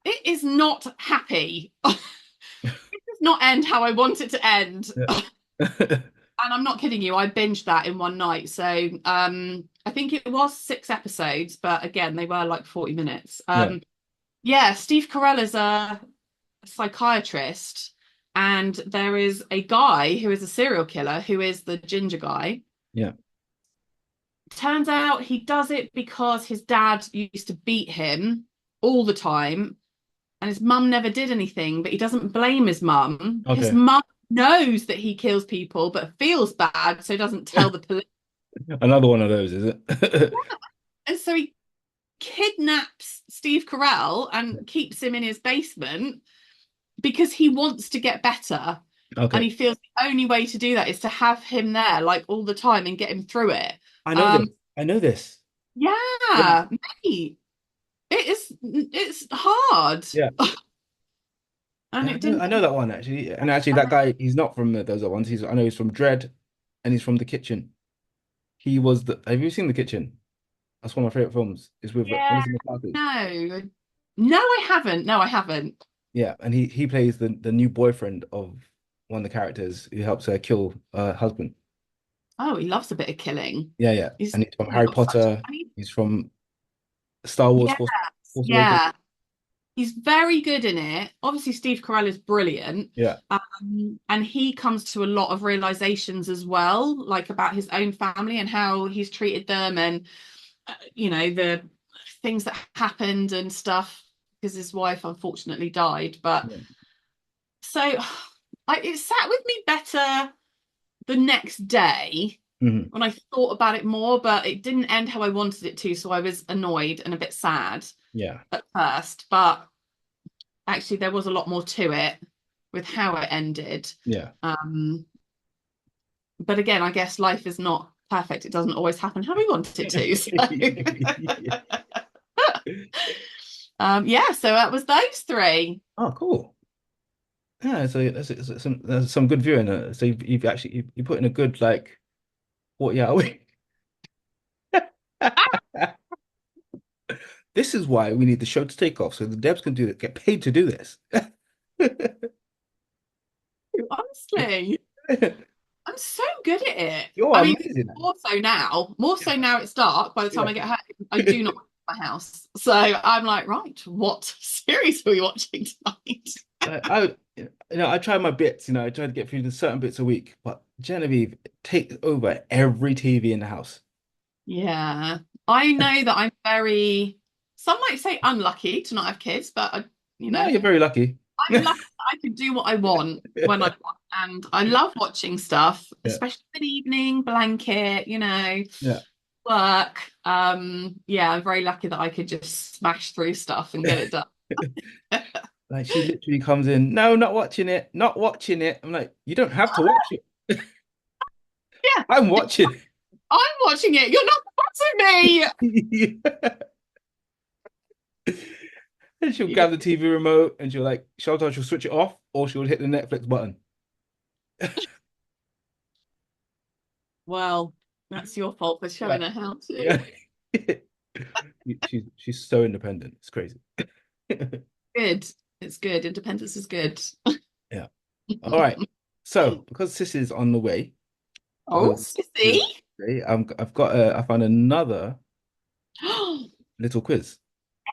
Speaker 2: It is not happy. It does not end how I want it to end.
Speaker 1: Yeah.
Speaker 2: And I'm not kidding you, I binged that in one night. So I think it was 6 episodes, but again, they were like 40 minutes.
Speaker 1: Yeah.
Speaker 2: Yeah, Steve Carell is a psychiatrist, and there is a guy who is a serial killer who is the ginger guy.
Speaker 1: Yeah.
Speaker 2: Turns out he does it because his dad used to beat him all the time, and his mum never did anything, but he doesn't blame his mum. His
Speaker 1: Okay.
Speaker 2: mum knows that he kills people, but feels bad, so doesn't tell the police.
Speaker 1: Another one of those, is it?
Speaker 2: And so he kidnaps Steve Carell and keeps him in his basement because he wants to get better. And
Speaker 1: Okay.
Speaker 2: he feels the only way to do that is to have him there like all the time and get him through it.
Speaker 1: I know this. I know this. Yeah.
Speaker 2: Yeah, mate, it's hard.
Speaker 1: Yeah.
Speaker 2: And
Speaker 1: Yeah,
Speaker 2: it didn't.
Speaker 1: I know that one actually. And actually that guy, he's not from those other ones. I know he's from Dread and he's from The Kitchen. He was have you seen The Kitchen? That's one of my favorite films. It's with
Speaker 2: Yeah,
Speaker 1: Melissa McCarthy.
Speaker 2: no. No, I haven't. No, I haven't.
Speaker 1: Yeah, and he plays the new boyfriend of one of the characters who helps her kill her husband.
Speaker 2: Oh, he loves a bit of killing.
Speaker 1: Yeah, yeah.
Speaker 2: He's
Speaker 1: And he's from Harry
Speaker 2: got such
Speaker 1: Potter. He's from Star Wars
Speaker 2: yes,
Speaker 1: Force Awakens.
Speaker 2: yeah. He's very good in it. Obviously, Steve Carell is brilliant.
Speaker 1: Yeah.
Speaker 2: And he comes to a lot of realizations as well, like about his own family and how he's treated them and, the things that happened and stuff. because his wife unfortunately died. But
Speaker 1: Yeah.
Speaker 2: so it sat with me better the next day
Speaker 1: Hmm.
Speaker 2: when I thought about it more, but it didn't end how I wanted it to. So I was annoyed and a bit sad
Speaker 1: Yeah.
Speaker 2: at first, but actually there was a lot more to it with how it ended.
Speaker 1: Yeah.
Speaker 2: Um, but again, I guess life is not perfect. It doesn't always happen how we want it to. So yeah, so that was those three.
Speaker 1: Oh, cool. Yeah, so that's some good viewing. So you've actually you put in a good like 40 hour week. This is why we need the show to take off so the devs can do it, get paid to do this.
Speaker 2: Honestly, I'm so good at it.
Speaker 1: You're
Speaker 2: I mean,
Speaker 1: amazing.
Speaker 2: more so now it's dark. By the time
Speaker 1: Yeah.
Speaker 2: I get home, I do not leave my house. So I'm like, right, what series are we watching tonight?
Speaker 1: I try my bits, I try to get through the certain bits a week, but Genevieve takes over every TV in the house.
Speaker 2: Yeah, I know that I'm very, some might say unlucky to not have kids, but you
Speaker 1: No,
Speaker 2: know,
Speaker 1: you're very lucky.
Speaker 2: I'm lucky that I can do what I want when I want. And I love watching stuff,
Speaker 1: Yeah,
Speaker 2: especially in the evening, blanket,
Speaker 1: yeah.
Speaker 2: work. Yeah, I'm very lucky that I could just smash through stuff and get it done.
Speaker 1: Like she literally comes in, no, not watching it, not watching it. I'm like, you don't have to watch it.
Speaker 2: Yeah,
Speaker 1: I'm watching
Speaker 2: I'm watching it. You're not watching
Speaker 1: it. And she'll
Speaker 2: me.
Speaker 1: grab the TV remote and she'll switch it off or she'll hit the Netflix button.
Speaker 2: Well, that's your fault for showing
Speaker 1: Like,
Speaker 2: her how to.
Speaker 1: yeah. She's so independent. It's crazy.
Speaker 2: Good. It's good. Independence is good.
Speaker 1: Yeah. All right. So because this is on the way,
Speaker 2: Oh,
Speaker 1: because this
Speaker 2: sissy.
Speaker 1: is I found another little quiz.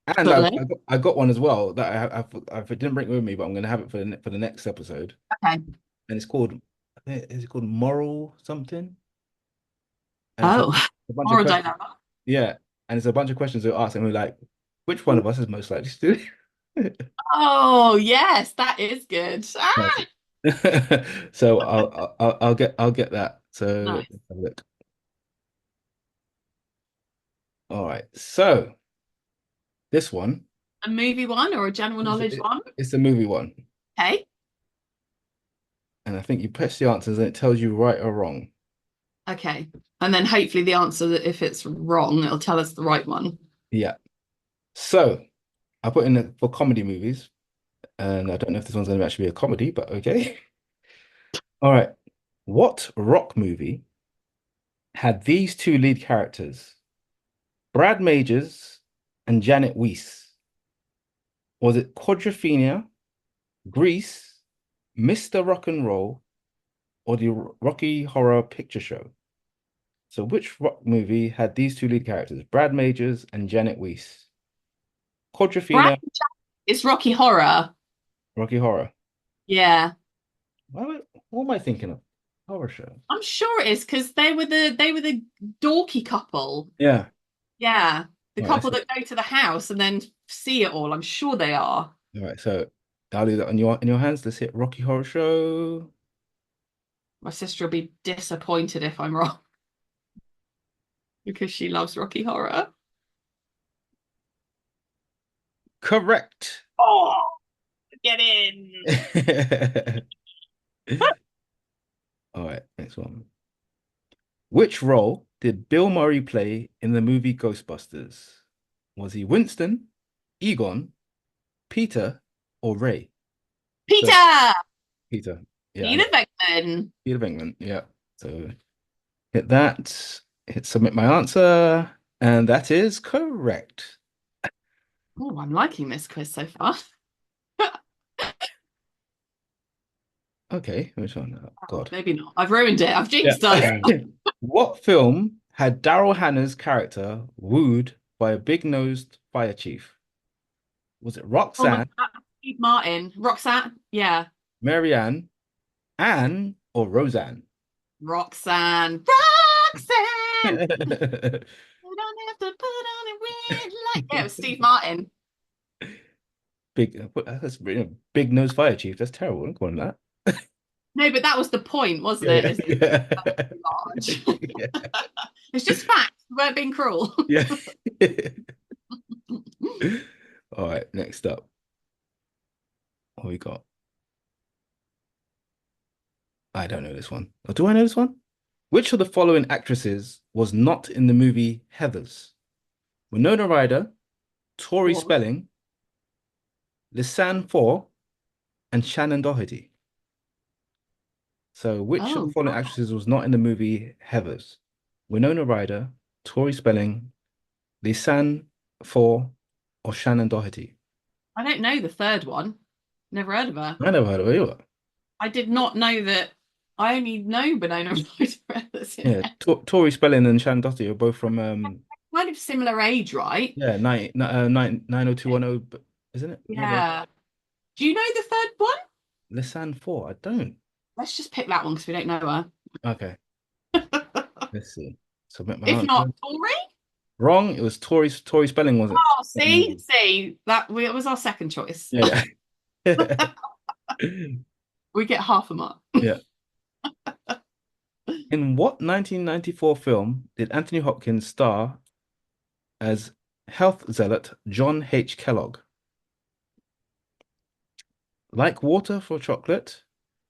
Speaker 1: And
Speaker 2: Excellent.
Speaker 1: I got one as well that I didn't bring it with me, but I'm gonna have it for the next episode.
Speaker 2: Okay.
Speaker 1: And it's called is it called moral something? And it's
Speaker 2: Oh,
Speaker 1: a bunch of
Speaker 2: moral
Speaker 1: questions.
Speaker 2: dilemma.
Speaker 1: Yeah, and it's a bunch of questions they'll ask, and we're like, which one of us is most likely to do it?
Speaker 2: Oh, yes, that is good.
Speaker 1: Yes.
Speaker 2: Ah,
Speaker 1: So I'll get that. So let's
Speaker 2: nice.
Speaker 1: have a look. All right. So this one
Speaker 2: A movie one or a general
Speaker 1: is
Speaker 2: knowledge one?
Speaker 1: it's a movie one,
Speaker 2: Okay.
Speaker 1: and I think you press the answers and it tells you right or wrong.
Speaker 2: Okay. And then hopefully the answer that if it's wrong, it'll tell us the right one.
Speaker 1: Yeah. So I put in it for comedy movies, and I don't know if this one's going to actually be a comedy, but okay. All right. What rock movie had these two lead characters, Brad Majors and Janet Weiss? Was it Quadrophenia, Grease, Mr. Rock and Roll, or the Rocky Horror Picture Show? So which rock movie had these two lead characters, Brad Majors and Janet Weiss?
Speaker 2: Brad,
Speaker 1: Quadrophenia,
Speaker 2: it's Rocky Horror.
Speaker 1: Rocky Horror.
Speaker 2: Yeah.
Speaker 1: What am I thinking of? Horror show.
Speaker 2: I'm sure it is because they were the dorky couple.
Speaker 1: Yeah.
Speaker 2: Yeah. The
Speaker 1: All right,
Speaker 2: couple that go to the house and then see it all. I'm sure they are.
Speaker 1: all right, so I'll leave that on your hands. Let's hit Rocky Horror Show.
Speaker 2: My sister will be disappointed if I'm wrong because she loves Rocky Horror.
Speaker 1: Correct.
Speaker 2: Oh, get in.
Speaker 1: All right, next one. Which role did Bill Murray play in the movie Ghostbusters? Was he Winston, Egon, Peter, or Ray? So
Speaker 2: Peter!
Speaker 1: Peter. Yeah, I
Speaker 2: Peter
Speaker 1: know.
Speaker 2: Venkman.
Speaker 1: Peter Venkman. Yeah. So hit that. Hit submit my answer. And that is correct.
Speaker 2: Oh, I'm liking this quiz so far.
Speaker 1: Okay, which one? Oh,
Speaker 2: Oh,
Speaker 1: God.
Speaker 2: maybe not. I've ruined it. I've
Speaker 1: Yeah.
Speaker 2: jinxed us.
Speaker 1: What film had Daryl Hannah's character wooed by a big-nosed fire chief? Was it
Speaker 2: Oh my
Speaker 1: Roxanne,
Speaker 2: God. Steve Martin. Roxanne. Yeah.
Speaker 1: Marianne, Anne, or Roseanne?
Speaker 2: Roxanne. Roxanne.
Speaker 1: Correct.
Speaker 2: You don't have to put on a red light. Yeah, it was Steve Martin.
Speaker 1: That's big nose fire chief. That's terrible. Don't call him that.
Speaker 2: No, but that was the point, wasn't it?
Speaker 1: Yeah,
Speaker 2: Is
Speaker 1: yeah,
Speaker 2: large.
Speaker 1: yeah,
Speaker 2: It's just facts. We weren't being cruel.
Speaker 1: yeah. Yeah. All right, next up, what we got? I don't know this one. Or do I know this one? Which of the following actresses was not in the movie Heathers? Winona Ryder, Tori
Speaker 2: What?
Speaker 1: Spelling, Lisanne Four, and Shannon Doherty. So, which of the
Speaker 2: Oh,
Speaker 1: following actresses was not in the movie Heathers? Winona Ryder, Tori Spelling, Lisanne Four, or Shannon Doherty?
Speaker 2: I don't know the third one. Never heard of her.
Speaker 1: I never heard of her either.
Speaker 2: I did not know that. I only know Banana Rose that's in
Speaker 1: Yeah,
Speaker 2: it.
Speaker 1: Tori Spelling and Shannon Doherty are both from
Speaker 2: Kind of similar age, right?
Speaker 1: yeah, 90210, isn't it? Maybe
Speaker 2: Yeah. Do you know the third one?
Speaker 1: Lisanne Four. I don't.
Speaker 2: Let's just pick that one because we don't know her.
Speaker 1: Okay, let's see. Submit my
Speaker 2: If
Speaker 1: answer.
Speaker 2: not Tori.
Speaker 1: Wrong. It was Tori Spelling, wasn't
Speaker 2: Oh,
Speaker 1: it?
Speaker 2: see, it was our second choice.
Speaker 1: Yeah, yeah.
Speaker 2: We get half a mark.
Speaker 1: Yeah. In what 1994 film did Anthony Hopkins star as health zealot John H. Kellogg? Like Water for Chocolate,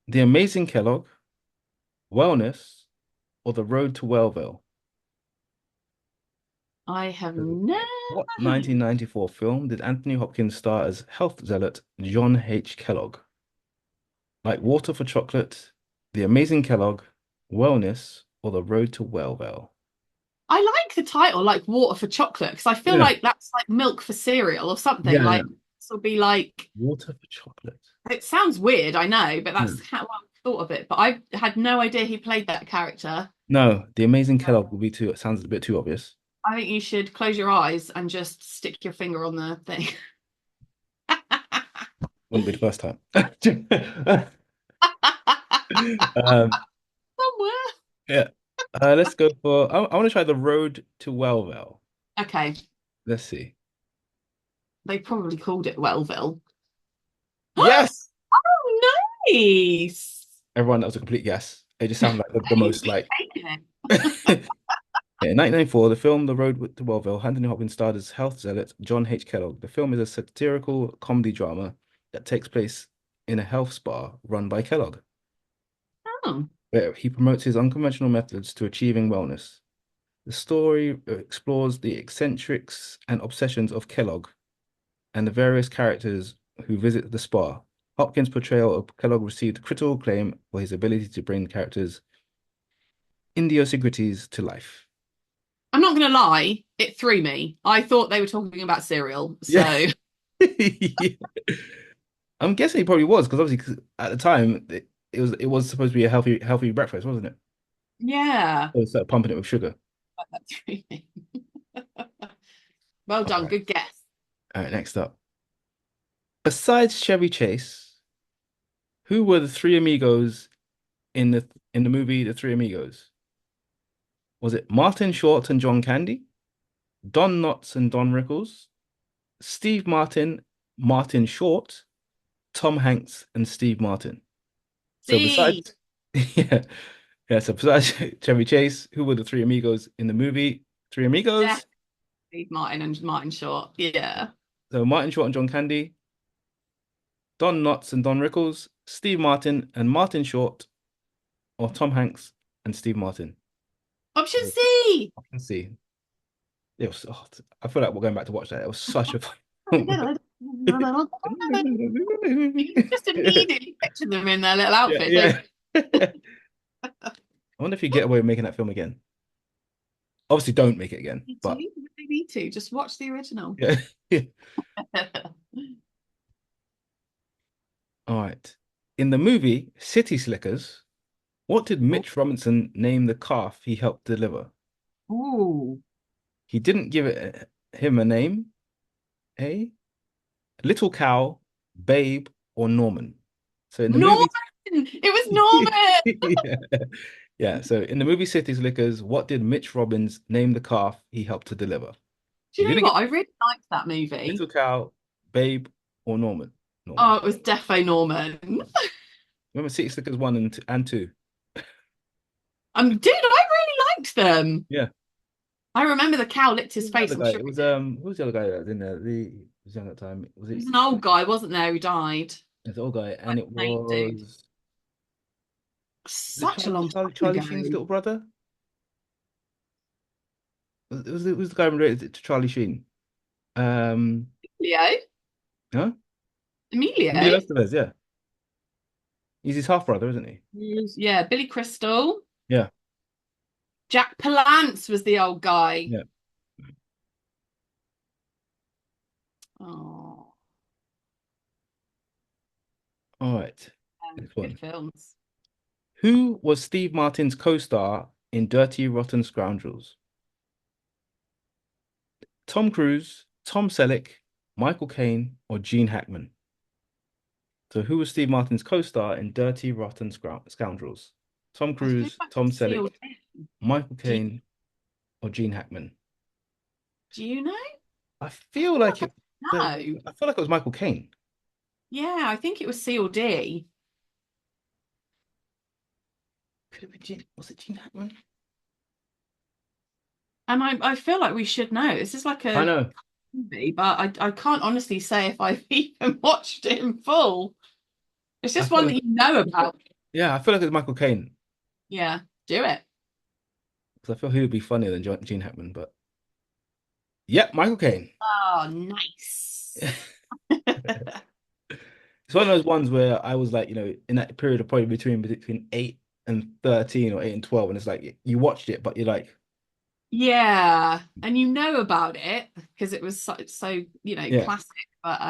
Speaker 1: The Amazing Kellogg, Wellness, or The Road to Wellville?
Speaker 2: I have
Speaker 1: So,
Speaker 2: never
Speaker 1: what
Speaker 2: heard.
Speaker 1: 1994 film did Anthony Hopkins star as health zealot John H. Kellogg? Like Water for Chocolate, The Amazing Kellogg, Wellness, or The Road to Wellville?
Speaker 2: I like the title, like water for chocolate, because I feel
Speaker 1: Yeah,
Speaker 2: like that's like milk for cereal or something.
Speaker 1: yeah, yeah.
Speaker 2: Like this will be like
Speaker 1: Water for Chocolate.
Speaker 2: it sounds weird, I know, but
Speaker 1: Yeah.
Speaker 2: that's how I thought of it. But I had no idea he played that character.
Speaker 1: No, The Amazing Kellogg will be too, it sounds a bit too obvious.
Speaker 2: I think you should close your eyes and just stick your finger on the thing.
Speaker 1: Wouldn't be the first time. Um,
Speaker 2: Somewhere.
Speaker 1: yeah. Let's go for, I want to try The Road to Wellville.
Speaker 2: Okay,
Speaker 1: Let's see.
Speaker 2: they probably called it Wellville.
Speaker 1: Yes!
Speaker 2: Oh, nice.
Speaker 1: Everyone, that was a complete guess. It just sounded like the
Speaker 2: You've
Speaker 1: most
Speaker 2: been
Speaker 1: like.
Speaker 2: taking it.
Speaker 1: Yeah, in 1994, the film The Road to Wellville, Anthony Hopkins starred as health zealot John H. Kellogg. The film is a satirical comedy drama that takes place in a health spa run by Kellogg,
Speaker 2: Oh,
Speaker 1: where he promotes his unconventional methods to achieving wellness. The story explores the eccentrics and obsessions of Kellogg and the various characters who visit the spa. Hopkins' portrayal of Kellogg received critical acclaim for his ability to bring characters' idiosyncrasies to life.
Speaker 2: I'm not gonna lie, it threw me. I thought they were talking about cereal,
Speaker 1: Yeah.
Speaker 2: so
Speaker 1: Yeah. I'm guessing he probably was because obviously 'cause at the time it was supposed to be a healthy breakfast, wasn't it?
Speaker 2: yeah,
Speaker 1: So it started pumping it with sugar.
Speaker 2: that threw me. Well
Speaker 1: All
Speaker 2: done,
Speaker 1: right.
Speaker 2: good guess.
Speaker 1: All right, next up. Besides Chevy Chase, who were the three amigos in the movie The Three Amigos? Was it Martin Short and John Candy, Don Knotts and Don Rickles, Steve Martin, Martin Short, Tom Hanks, and Steve Martin? So
Speaker 2: See,
Speaker 1: besides, yeah, yeah. So besides Chevy Chase, who were the three amigos in the movie Three
Speaker 2: yeah,
Speaker 1: Amigos?
Speaker 2: Steve Martin and Martin Short. Yeah.
Speaker 1: So Martin Short and John Candy, Don Knotts and Don Rickles, Steve Martin and Martin Short, or Tom Hanks and Steve Martin.
Speaker 2: Option
Speaker 1: So
Speaker 2: C.
Speaker 1: I can see. It was. Oh, I feel like we're going back to watch that. It was such a fun.
Speaker 2: You just immediately picture them in their little
Speaker 1: Yeah,
Speaker 2: outfits.
Speaker 1: yeah. I wonder if you get away with making that film again. Obviously, don't make it again. But
Speaker 2: They need to just watch the original.
Speaker 1: yeah. All right. In the movie City Slickers, what did Mitch Robinson name the calf he helped deliver?
Speaker 2: Ooh.
Speaker 1: He didn't give him a name. A Little Cow, Babe, or Norman. So in the
Speaker 2: Norman!
Speaker 1: movie,
Speaker 2: It was Norman!
Speaker 1: yeah. Yeah. So in the movie City Slickers, what did Mitch Robbins name the calf he helped to deliver?
Speaker 2: Do
Speaker 1: He
Speaker 2: you
Speaker 1: didn't
Speaker 2: know
Speaker 1: give
Speaker 2: what? I really liked that movie.
Speaker 1: Little Cow, Babe, or Norman?
Speaker 2: Oh,
Speaker 1: Norman.
Speaker 2: it was defo Norman.
Speaker 1: Remember City Slickers 1 and 2?
Speaker 2: Dude, I really liked them.
Speaker 1: Yeah.
Speaker 2: I remember the cow licked
Speaker 1: Who
Speaker 2: his
Speaker 1: was the
Speaker 2: face.
Speaker 1: other
Speaker 2: I'm
Speaker 1: guy?
Speaker 2: sure
Speaker 1: It
Speaker 2: he
Speaker 1: was
Speaker 2: did.
Speaker 1: who was the other guy that was in there? He was young at the time. Was
Speaker 2: There was
Speaker 1: it
Speaker 2: an old guy, wasn't there, who died?
Speaker 1: the old guy?
Speaker 2: Like
Speaker 1: And it
Speaker 2: Nate dude.
Speaker 1: was
Speaker 2: Such a long time
Speaker 1: Charlie
Speaker 2: ago.
Speaker 1: Sheen's little brother? It was the guy related to Charlie Sheen. Um
Speaker 2: Emilio?
Speaker 1: huh? Emilio
Speaker 2: Emilio?
Speaker 1: Estevez, yeah. He's his half brother, isn't he?
Speaker 2: Yeah, Billy Crystal.
Speaker 1: Yeah.
Speaker 2: Jack Palance was the old guy.
Speaker 1: Yeah.
Speaker 2: Oh,
Speaker 1: All right. Next
Speaker 2: good
Speaker 1: one.
Speaker 2: films.
Speaker 1: Who was Steve Martin's co-star in Dirty Rotten Scoundrels? Tom Cruise, Tom Selleck, Michael Caine, or Gene Hackman? So who was Steve Martin's co-star in Dirty Rotten Scoundrels? Tom
Speaker 2: I feel
Speaker 1: Cruise,
Speaker 2: like
Speaker 1: Tom
Speaker 2: it's sealed
Speaker 1: Selleck,
Speaker 2: in.
Speaker 1: Michael
Speaker 2: Do you,
Speaker 1: Caine, or Gene Hackman?
Speaker 2: do you know?
Speaker 1: I
Speaker 2: I
Speaker 1: feel
Speaker 2: feel
Speaker 1: like
Speaker 2: like
Speaker 1: it.
Speaker 2: I know.
Speaker 1: I feel like it was Michael Caine.
Speaker 2: Yeah, I think it was CLD.
Speaker 1: Could it be Gene? Was it Gene Hackman?
Speaker 2: And I feel like we should know. This is like
Speaker 1: I
Speaker 2: a
Speaker 1: know.
Speaker 2: movie, but I can't honestly say if I've even watched it in full. It's
Speaker 1: I
Speaker 2: just
Speaker 1: feel
Speaker 2: one that
Speaker 1: like
Speaker 2: you know about.
Speaker 1: yeah. I feel like it's Michael Caine
Speaker 2: Yeah, do it.
Speaker 1: because I feel he would be funnier than Gene Hackman. But yeah, Michael Caine.
Speaker 2: Oh, nice.
Speaker 1: It's one of those ones where I was like, in that period of probably between 8 and 13 or 8 and 12, and it's like you watched it, but you're like,
Speaker 2: Yeah, and you know about it because it was so
Speaker 1: yeah,
Speaker 2: classic. But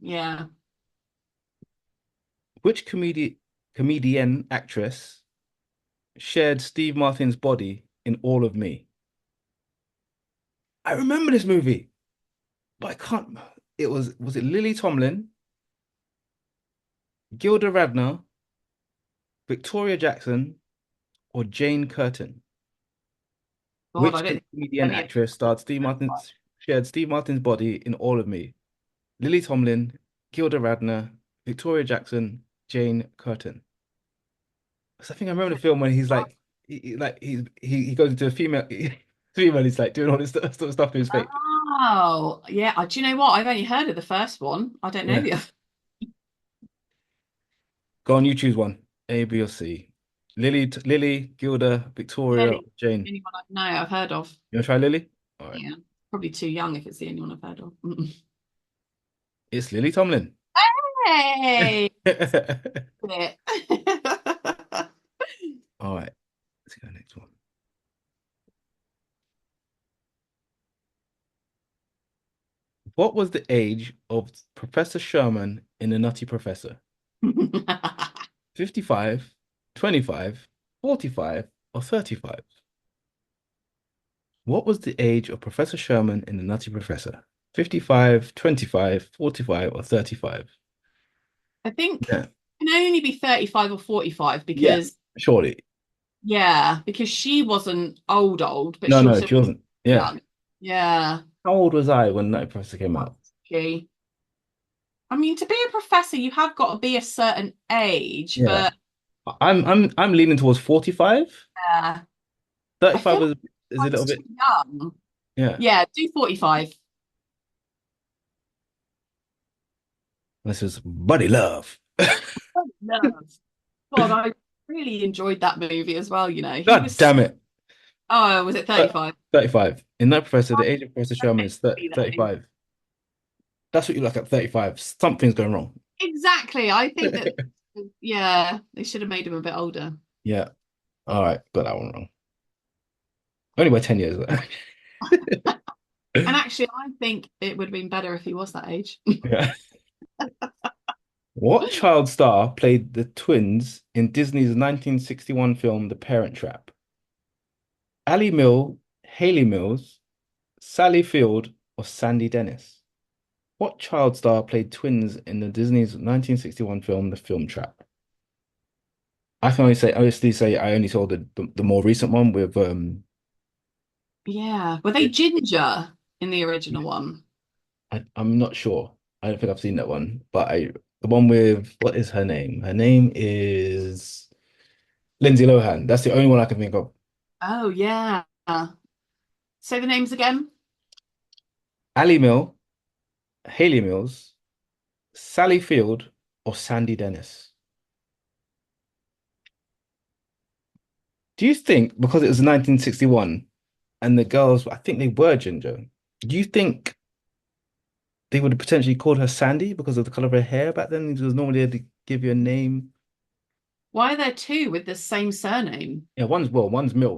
Speaker 2: yeah.
Speaker 1: which comedian actress shared Steve Martin's body in All of Me? I remember this movie, but I can't. It was it Lily Tomlin, Gilda Radner, Victoria Jackson, or Jane Curtin?
Speaker 2: God, I
Speaker 1: Which
Speaker 2: don't think
Speaker 1: comedian
Speaker 2: any of
Speaker 1: actress starred
Speaker 2: them.
Speaker 1: shared Steve Martin's body in All of Me? Lily Tomlin, Gilda Radner, Victoria Jackson, Jane Curtin. 'Cause I think I remember the film when he's like, he goes into a female, female. He's like doing all this sort of stuff to his face.
Speaker 2: Oh, yeah. Do you know what? I've only heard of the first one. I don't know
Speaker 1: Yeah.
Speaker 2: the other.
Speaker 1: Go on, you choose one. A, B, or C. Lily, Gilda, Victoria,
Speaker 2: Lily,
Speaker 1: Jane.
Speaker 2: anyone I know, I've heard of.
Speaker 1: You want to try Lily? All right.
Speaker 2: Yeah, probably too young if it's the only one I've heard of. Mm-mm.
Speaker 1: It's Lily Tomlin.
Speaker 2: Hey, it.
Speaker 1: All right. Let's go next one. What was the age of Professor Sherman in The Nutty Professor? 55, 25, 45, or 35? What was the age of Professor Sherman in The Nutty Professor? 55, 25, 45, or 35?
Speaker 2: I think
Speaker 1: Yeah.
Speaker 2: it can only be 35 or 45
Speaker 1: Yeah,
Speaker 2: because,
Speaker 1: surely.
Speaker 2: yeah, because she wasn't old, but
Speaker 1: No,
Speaker 2: she
Speaker 1: no,
Speaker 2: also
Speaker 1: she wasn't.
Speaker 2: was
Speaker 1: Yeah.
Speaker 2: young. Yeah.
Speaker 1: How old was I when Nutty Professor came out?
Speaker 2: She. I mean, to be a professor, you have got to be a certain age,
Speaker 1: Yeah.
Speaker 2: but
Speaker 1: I'm leaning towards 45.
Speaker 2: I
Speaker 1: 35
Speaker 2: feel like
Speaker 1: is a
Speaker 2: that's
Speaker 1: little
Speaker 2: too
Speaker 1: bit,
Speaker 2: young.
Speaker 1: yeah.
Speaker 2: Yeah, do 45.
Speaker 1: This is Buddy Love.
Speaker 2: Love. God, I really enjoyed that movie as well, you know. He
Speaker 1: God
Speaker 2: was,
Speaker 1: damn it.
Speaker 2: oh, was it
Speaker 1: Uh,
Speaker 2: 35?
Speaker 1: 35. In Nutty Professor, the age of Professor Sherman is
Speaker 2: Be though.
Speaker 1: 35. That's what you look at 35. Something's going wrong.
Speaker 2: Exactly. I think that, yeah, they should have made him a bit older.
Speaker 1: Yeah. All right. Got that one wrong. Only by 10 years.
Speaker 2: And actually, I think it would have been better if he was that age.
Speaker 1: Yeah. What child star played the twins in Disney's 1961 film The Parent Trap? Ali Mill, Haley Mills, Sally Field, or Sandy Dennis? What child star played twins in the Disney's 1961 film The Film Trap? I can honestly say I only saw the more recent one with
Speaker 2: Yeah. Were they ginger in the original one?
Speaker 1: I'm not sure. I don't think I've seen that one, but the one with what is her name? Her name is Lindsay Lohan. That's the only one I can think of.
Speaker 2: Oh yeah. Say the names again.
Speaker 1: Ali Mill, Hayley Mills, Sally Field, or Sandy Dennis. Do you think because it was 1961 and the girls, I think they were ginger, do you think they would have potentially called her Sandy because of the color of her hair back then? It was normally they'd give you a name.
Speaker 2: Why are there two with the same surname?
Speaker 1: Yeah, one's Mill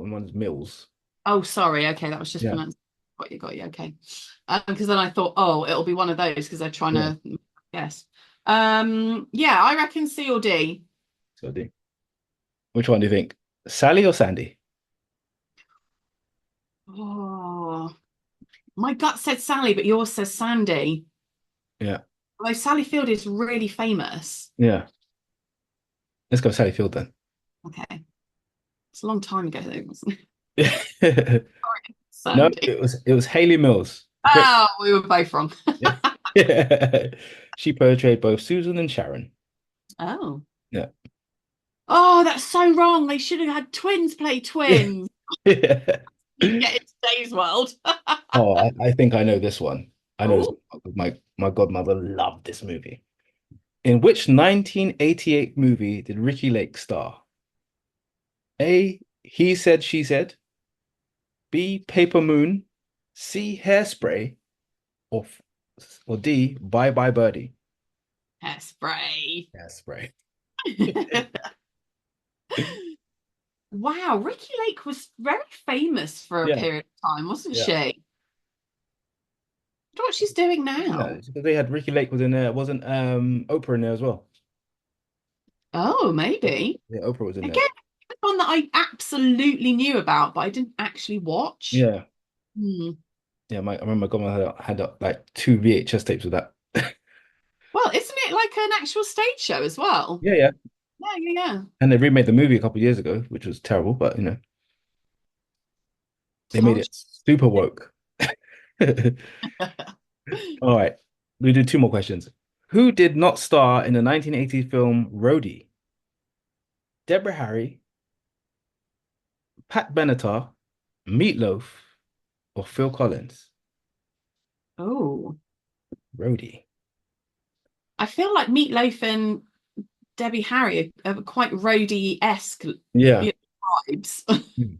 Speaker 1: and one's Mills.
Speaker 2: Oh, sorry. Okay, that was just
Speaker 1: Yeah,
Speaker 2: pronounced. Got you. Okay. Because then I thought, oh, it'll be one of those because they're trying
Speaker 1: yeah.
Speaker 2: to guess. Yeah, I reckon C or D.
Speaker 1: So which one do you think? Sally or Sandy?
Speaker 2: Oh, my gut said Sally, but yours says Sandy.
Speaker 1: Yeah,
Speaker 2: Although Sally Field is really famous.
Speaker 1: yeah. Let's go Sally Field then.
Speaker 2: Okay, it's a long time ago though, wasn't it?
Speaker 1: No,
Speaker 2: Sandy.
Speaker 1: it was Hayley Mills.
Speaker 2: Oh, we were both wrong.
Speaker 1: Yeah. She portrayed both Susan and Sharon.
Speaker 2: Oh.
Speaker 1: Yeah.
Speaker 2: Oh, that's so wrong. They should have had twins play twins.
Speaker 1: Yeah.
Speaker 2: You can get in today's world.
Speaker 1: Oh, I think I know this one. I know this
Speaker 2: Oh,
Speaker 1: one. My godmother loved this movie. In which 1988 movie did Ricky Lake star? A. He Said, She Said. B. Paper Moon. C. Hairspray. Or or D. Bye Bye Birdie.
Speaker 2: hairspray.
Speaker 1: Hairspray.
Speaker 2: Wow, Ricky Lake was very famous for a
Speaker 1: Yeah,
Speaker 2: period of time, wasn't
Speaker 1: yeah.
Speaker 2: she? I wonder what she's doing
Speaker 1: No,
Speaker 2: now.
Speaker 1: it's because they had Ricky Lake was in there. Wasn't Oprah in there as well?
Speaker 2: Oh, maybe.
Speaker 1: Yeah, Oprah was in there.
Speaker 2: Again, one that I absolutely knew about, but I didn't actually watch.
Speaker 1: Yeah,
Speaker 2: Hmm.
Speaker 1: yeah. I remember my godmother had like two VHS tapes with that.
Speaker 2: Well, isn't it like an actual stage show as well?
Speaker 1: Yeah, yeah.
Speaker 2: Yeah.
Speaker 1: And they remade the movie a couple of years ago, which was terrible, but they made
Speaker 2: Told
Speaker 1: it super woke.
Speaker 2: you.
Speaker 1: All right, we do two more questions. Who did not star in the 1980 film Roadie? Deborah Harry, Pat Benatar, Meatloaf, or Phil Collins?
Speaker 2: Oh,
Speaker 1: Roadie.
Speaker 2: I feel like Meatloaf and Debbie Harry are quite roadie-esque
Speaker 1: Yeah.
Speaker 2: vibes.
Speaker 1: Hmm.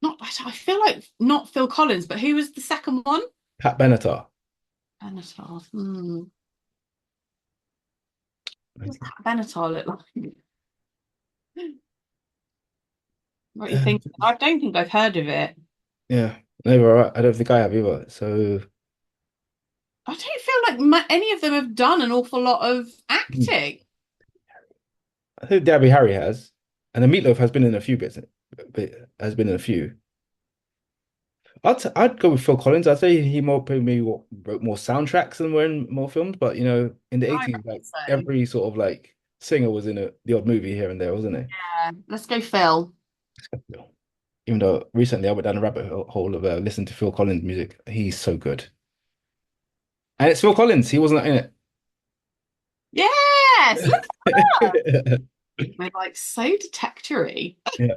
Speaker 2: Not, I feel like not Phil Collins, but who was the second one?
Speaker 1: Pat Benatar.
Speaker 2: Benatar. What does Pat Benatar look like? What are you
Speaker 1: Um,
Speaker 2: thinking? I don't think I've heard of it.
Speaker 1: yeah, never. I don't think I have either. So
Speaker 2: I don't feel like any of them have done an awful lot of
Speaker 1: hmm,
Speaker 2: acting.
Speaker 1: I think Debbie Harry has, and the Meatloaf has been in a few bits. But has been in a few. I'd go with Phil Collins. I'd say he maybe wrote more soundtracks and were in more films. But in the
Speaker 2: I
Speaker 1: 80s,
Speaker 2: reckon
Speaker 1: like
Speaker 2: so.
Speaker 1: every sort of like singer was in the odd movie here and there, wasn't he?
Speaker 2: Let's go Phil.
Speaker 1: Even though recently I went down a rabbit hole of listening to Phil Collins music. He's so good. And it's Phil Collins. He wasn't in
Speaker 2: Yes, look,
Speaker 1: it.
Speaker 2: we're like so detectory.
Speaker 1: Yeah.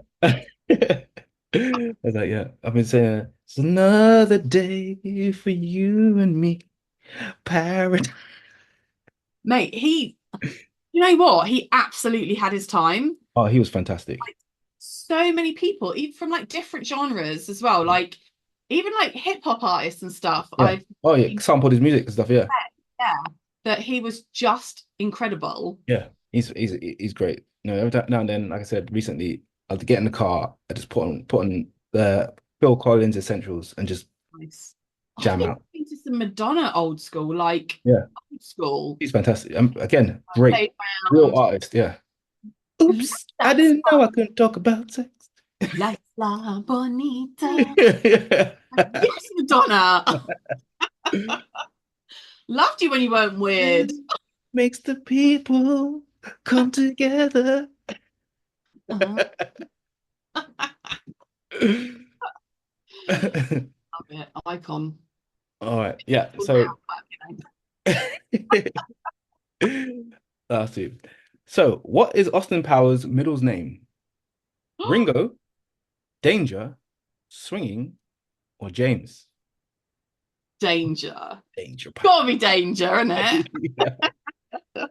Speaker 1: I was like, yeah, I've been saying it's another day for you and me. Paradise.
Speaker 2: Mate, you know what? He absolutely had his time.
Speaker 1: Oh, he was fantastic.
Speaker 2: Like so many people, even from like different genres as well,
Speaker 1: Yeah.
Speaker 2: like even like hip hop artists and stuff.
Speaker 1: Yeah.
Speaker 2: I've
Speaker 1: Oh, yeah.
Speaker 2: seen,
Speaker 1: Sampled his music and stuff. Yeah.
Speaker 2: yeah, that he was just incredible.
Speaker 1: Yeah. He's great. Now and then, like I said, recently, I'll get in the car, I just put on the Phil Collins essentials and just
Speaker 2: Nice. I've
Speaker 1: jam
Speaker 2: been
Speaker 1: out.
Speaker 2: into some Madonna old school, like
Speaker 1: Yeah.
Speaker 2: old school.
Speaker 1: He's fantastic. Again, great. Real
Speaker 2: Playground.
Speaker 1: artist. Yeah. Oops. I
Speaker 2: That's
Speaker 1: didn't know I couldn't talk about sex.
Speaker 2: like La Bonita. Yes, Madonna. Loved you when you weren't weird.
Speaker 1: Makes the people come together.
Speaker 2: Uh-huh. Love it. Icon.
Speaker 1: All right. Yeah.
Speaker 2: Well,
Speaker 1: So
Speaker 2: now, but, you know.
Speaker 1: Last two. So, what is Austin Powers' middle name? Ringo, Danger, Swinging, or James?
Speaker 2: Danger.
Speaker 1: Danger Power.
Speaker 2: Gotta be danger, isn't it?
Speaker 1: Yeah.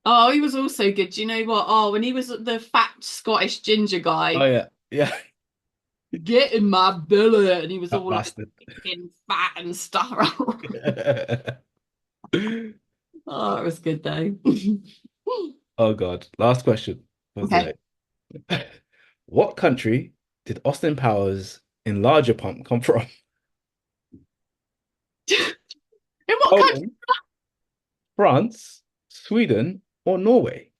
Speaker 2: Oh, he was also good. Do you know what? Oh, when he was the fat Scottish ginger
Speaker 1: Oh
Speaker 2: guy,
Speaker 1: yeah, yeah.
Speaker 2: get in my belly, and he was
Speaker 1: That
Speaker 2: all like
Speaker 1: bastard.
Speaker 2: fucking fat and stuff. Oh, it was good though.
Speaker 1: Oh God. Last question for
Speaker 2: Okay.
Speaker 1: today. What country did Austin Powers Enlarger Pump come from?
Speaker 2: In what country?
Speaker 1: Poland, France, Sweden, or Norway?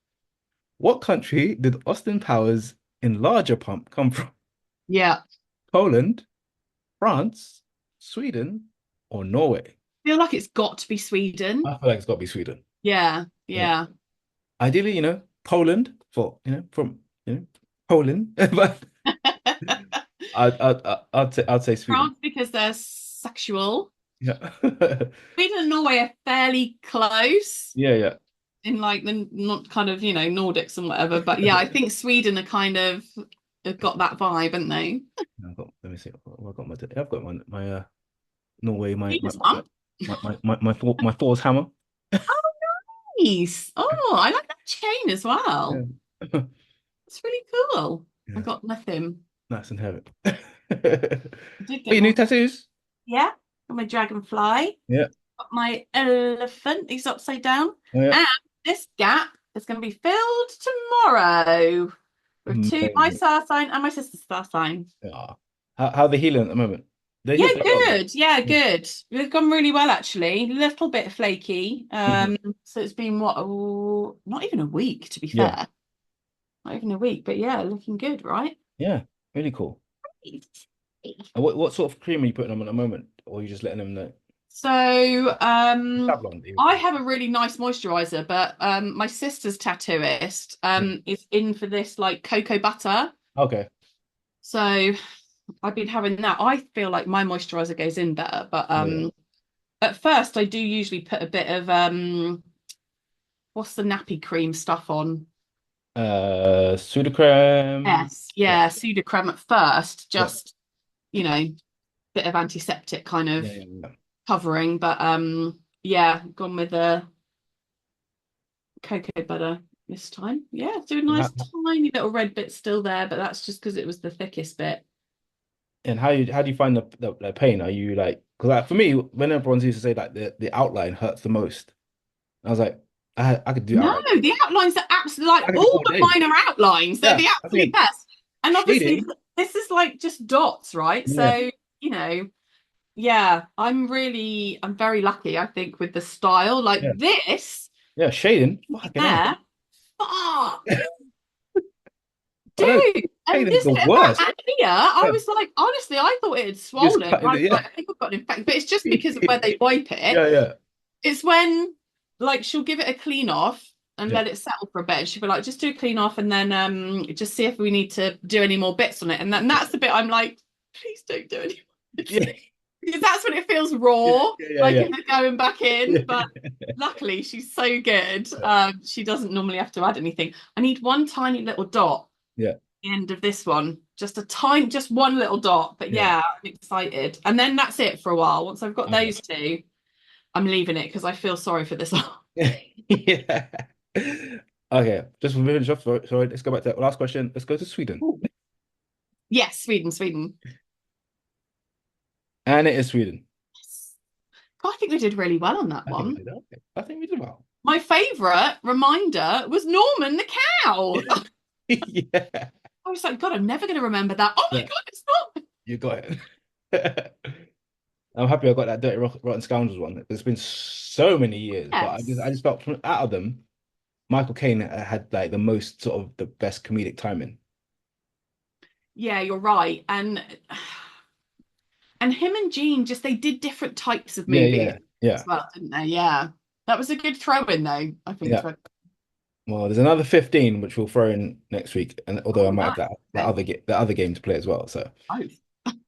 Speaker 1: What country did Austin Powers Enlarger Pump come from?
Speaker 2: Yeah.
Speaker 1: Poland, France, Sweden, or Norway?
Speaker 2: I feel like it's got to be Sweden.
Speaker 1: I feel like it's got to be Sweden.
Speaker 2: Yeah,
Speaker 1: Yeah.
Speaker 2: yeah.
Speaker 1: Ideally, Poland for, from, Poland, but I'd say Sweden.
Speaker 2: France because they're sexual.
Speaker 1: Yeah.
Speaker 2: Sweden and Norway are fairly close
Speaker 1: Yeah, yeah.
Speaker 2: in like the not kind of, Nordics and whatever. But yeah, I think Sweden are kind of have got that vibe, haven't they?
Speaker 1: Let me see. I've got I've got my Norway,
Speaker 2: Sweden's one.
Speaker 1: my Thor's hammer.
Speaker 2: Nice. Oh, I like that chain as
Speaker 1: Yeah.
Speaker 2: well. It's really cool. I
Speaker 1: Yeah,
Speaker 2: got nothing.
Speaker 1: nice and heavy.
Speaker 2: I did
Speaker 1: Oh,
Speaker 2: get
Speaker 1: your new
Speaker 2: more.
Speaker 1: tattoos?
Speaker 2: Yeah, got my dragonfly.
Speaker 1: Yeah.
Speaker 2: Got my elephant. He's upside down.
Speaker 1: Oh, yeah.
Speaker 2: And this gap is going to be filled tomorrow with my
Speaker 1: Amazing.
Speaker 2: star sign and my sister's star sign.
Speaker 1: Yeah. How they healing at the moment? They
Speaker 2: Yeah,
Speaker 1: heal pretty well.
Speaker 2: good. Yeah,
Speaker 1: Yeah.
Speaker 2: good. They've gone really well actually. A little bit flaky.
Speaker 1: Mhm.
Speaker 2: So it's been what, not even a week to be
Speaker 1: Yeah.
Speaker 2: fair. Not even a week, but yeah, looking good, right?
Speaker 1: Yeah. Really cool. And what sort of cream are you putting on at the moment? Or are you just letting them know?
Speaker 2: So,
Speaker 1: Savlon.
Speaker 2: I have a really nice moisturizer, but my sister's tattooist is in for this like cocoa butter.
Speaker 1: Okay.
Speaker 2: So I've been having that. I feel like my moisturizer goes in better, but
Speaker 1: Yeah.
Speaker 2: at first I do usually put a bit of what's the nappy cream stuff on?
Speaker 1: Sudocrem.
Speaker 2: Yes,
Speaker 1: Yeah.
Speaker 2: yeah, pseudocreme at first,
Speaker 1: Yeah.
Speaker 2: just you know, bit of antiseptic kind of
Speaker 1: Yeah. Yeah. Yeah.
Speaker 2: covering, but yeah, gone with the cocoa butter this time. Yeah, it's doing
Speaker 1: And
Speaker 2: nice
Speaker 1: how,
Speaker 2: tiny little red bit still there, but that's just because it was the thickest bit.
Speaker 1: and how do you find the pain? Are you like, because like for me, when everyone used to say like the outline hurts the most, I was like, I could do
Speaker 2: No,
Speaker 1: outline.
Speaker 2: the outlines are absolutely
Speaker 1: I
Speaker 2: like
Speaker 1: could do
Speaker 2: all
Speaker 1: all
Speaker 2: the
Speaker 1: day.
Speaker 2: minor outlines. They're
Speaker 1: Yeah.
Speaker 2: the
Speaker 1: I
Speaker 2: absolute
Speaker 1: think
Speaker 2: best. And obviously,
Speaker 1: shading.
Speaker 2: this is like just dots, right?
Speaker 1: Yeah.
Speaker 2: So, yeah, I'm very lucky, I think, with the style. Like
Speaker 1: Yeah.
Speaker 2: this,
Speaker 1: Yeah. Shading. Fucking hell.
Speaker 2: there, fuck,
Speaker 1: I know
Speaker 2: dude. And
Speaker 1: shading's
Speaker 2: this
Speaker 1: the
Speaker 2: bit of that
Speaker 1: worst.
Speaker 2: here, I
Speaker 1: Yeah.
Speaker 2: was like, honestly, I thought it had
Speaker 1: Just
Speaker 2: swollen.
Speaker 1: cutting
Speaker 2: I
Speaker 1: it.
Speaker 2: was
Speaker 1: Yeah.
Speaker 2: like, I think I've got an infection, but it's just because of where they wipe it.
Speaker 1: Yeah. Yeah.
Speaker 2: It's when like she'll give it a clean off and
Speaker 1: Yeah.
Speaker 2: let it settle for a bit. And she'll be like, just do a clean off and then just see if we need to do any more bits on it. And that's the bit I'm like, please don't do any more bits.
Speaker 1: Yeah.
Speaker 2: Because that's when it feels
Speaker 1: Yeah.
Speaker 2: raw,
Speaker 1: Yeah.
Speaker 2: like
Speaker 1: Yeah.
Speaker 2: if it's going back in.
Speaker 1: Yeah.
Speaker 2: But luckily she's so good.
Speaker 1: Yeah.
Speaker 2: She doesn't normally have to add anything. I need one tiny little dot
Speaker 1: Yeah.
Speaker 2: at the end of this one. Just one little dot. But
Speaker 1: Yeah.
Speaker 2: yeah, I'm excited. And then that's it for a while. Once I've got
Speaker 1: Okay.
Speaker 2: those two, I'm leaving it because I feel sorry for this.
Speaker 1: Yeah. Okay. Just for finish off. Sorry. Let's go back to that last question. Let's go to Sweden.
Speaker 2: Yes, Sweden, Sweden.
Speaker 1: And it is Sweden.
Speaker 2: Yes. God, I think we did really well on that
Speaker 1: I think we
Speaker 2: one.
Speaker 1: did okay. I think we did well.
Speaker 2: My favourite reminder was Norman the cow.
Speaker 1: Yeah.
Speaker 2: I was like, God, I'm never going to remember that. Oh my
Speaker 1: Yeah.
Speaker 2: God, it's not.
Speaker 1: You got it. I'm happy I got that Dirty Rotten Scoundrels one. It's been so many years, but I
Speaker 2: Yes.
Speaker 1: just felt from out of them, Michael Caine had like the most sort of the best comedic timing.
Speaker 2: Yeah, you're right. And him and Jean just they did different types of
Speaker 1: Yeah,
Speaker 2: movies
Speaker 1: yeah,
Speaker 2: as
Speaker 1: yeah,
Speaker 2: well, didn't they? Yeah. That was a good throw in though, I think.
Speaker 1: yeah. Well, there's another 15 which we'll throw in next week, and although I
Speaker 2: Oh,
Speaker 1: might have
Speaker 2: nice.
Speaker 1: that
Speaker 2: Okay.
Speaker 1: other game to play as well. So
Speaker 2: Both.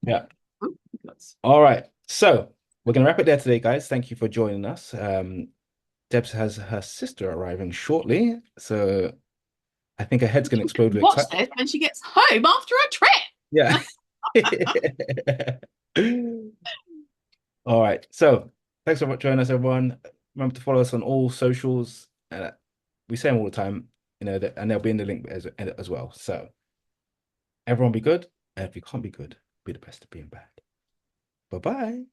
Speaker 1: yeah.
Speaker 2: Ooh, that's-
Speaker 1: All right. So we're gonna wrap it there today, guys. Thank you for joining us. Debs has her sister arriving shortly, so I think her head's gonna
Speaker 2: You can
Speaker 1: explode with
Speaker 2: watch
Speaker 1: excitement.
Speaker 2: this when she gets home after a trip.
Speaker 1: Yeah. All right. So thanks for joining us, everyone. Remember to follow us on all socials. We say them all the time, and they'll be in the link as well. So everyone be good. And if you can't be good, be the best at being bad. Bye-bye.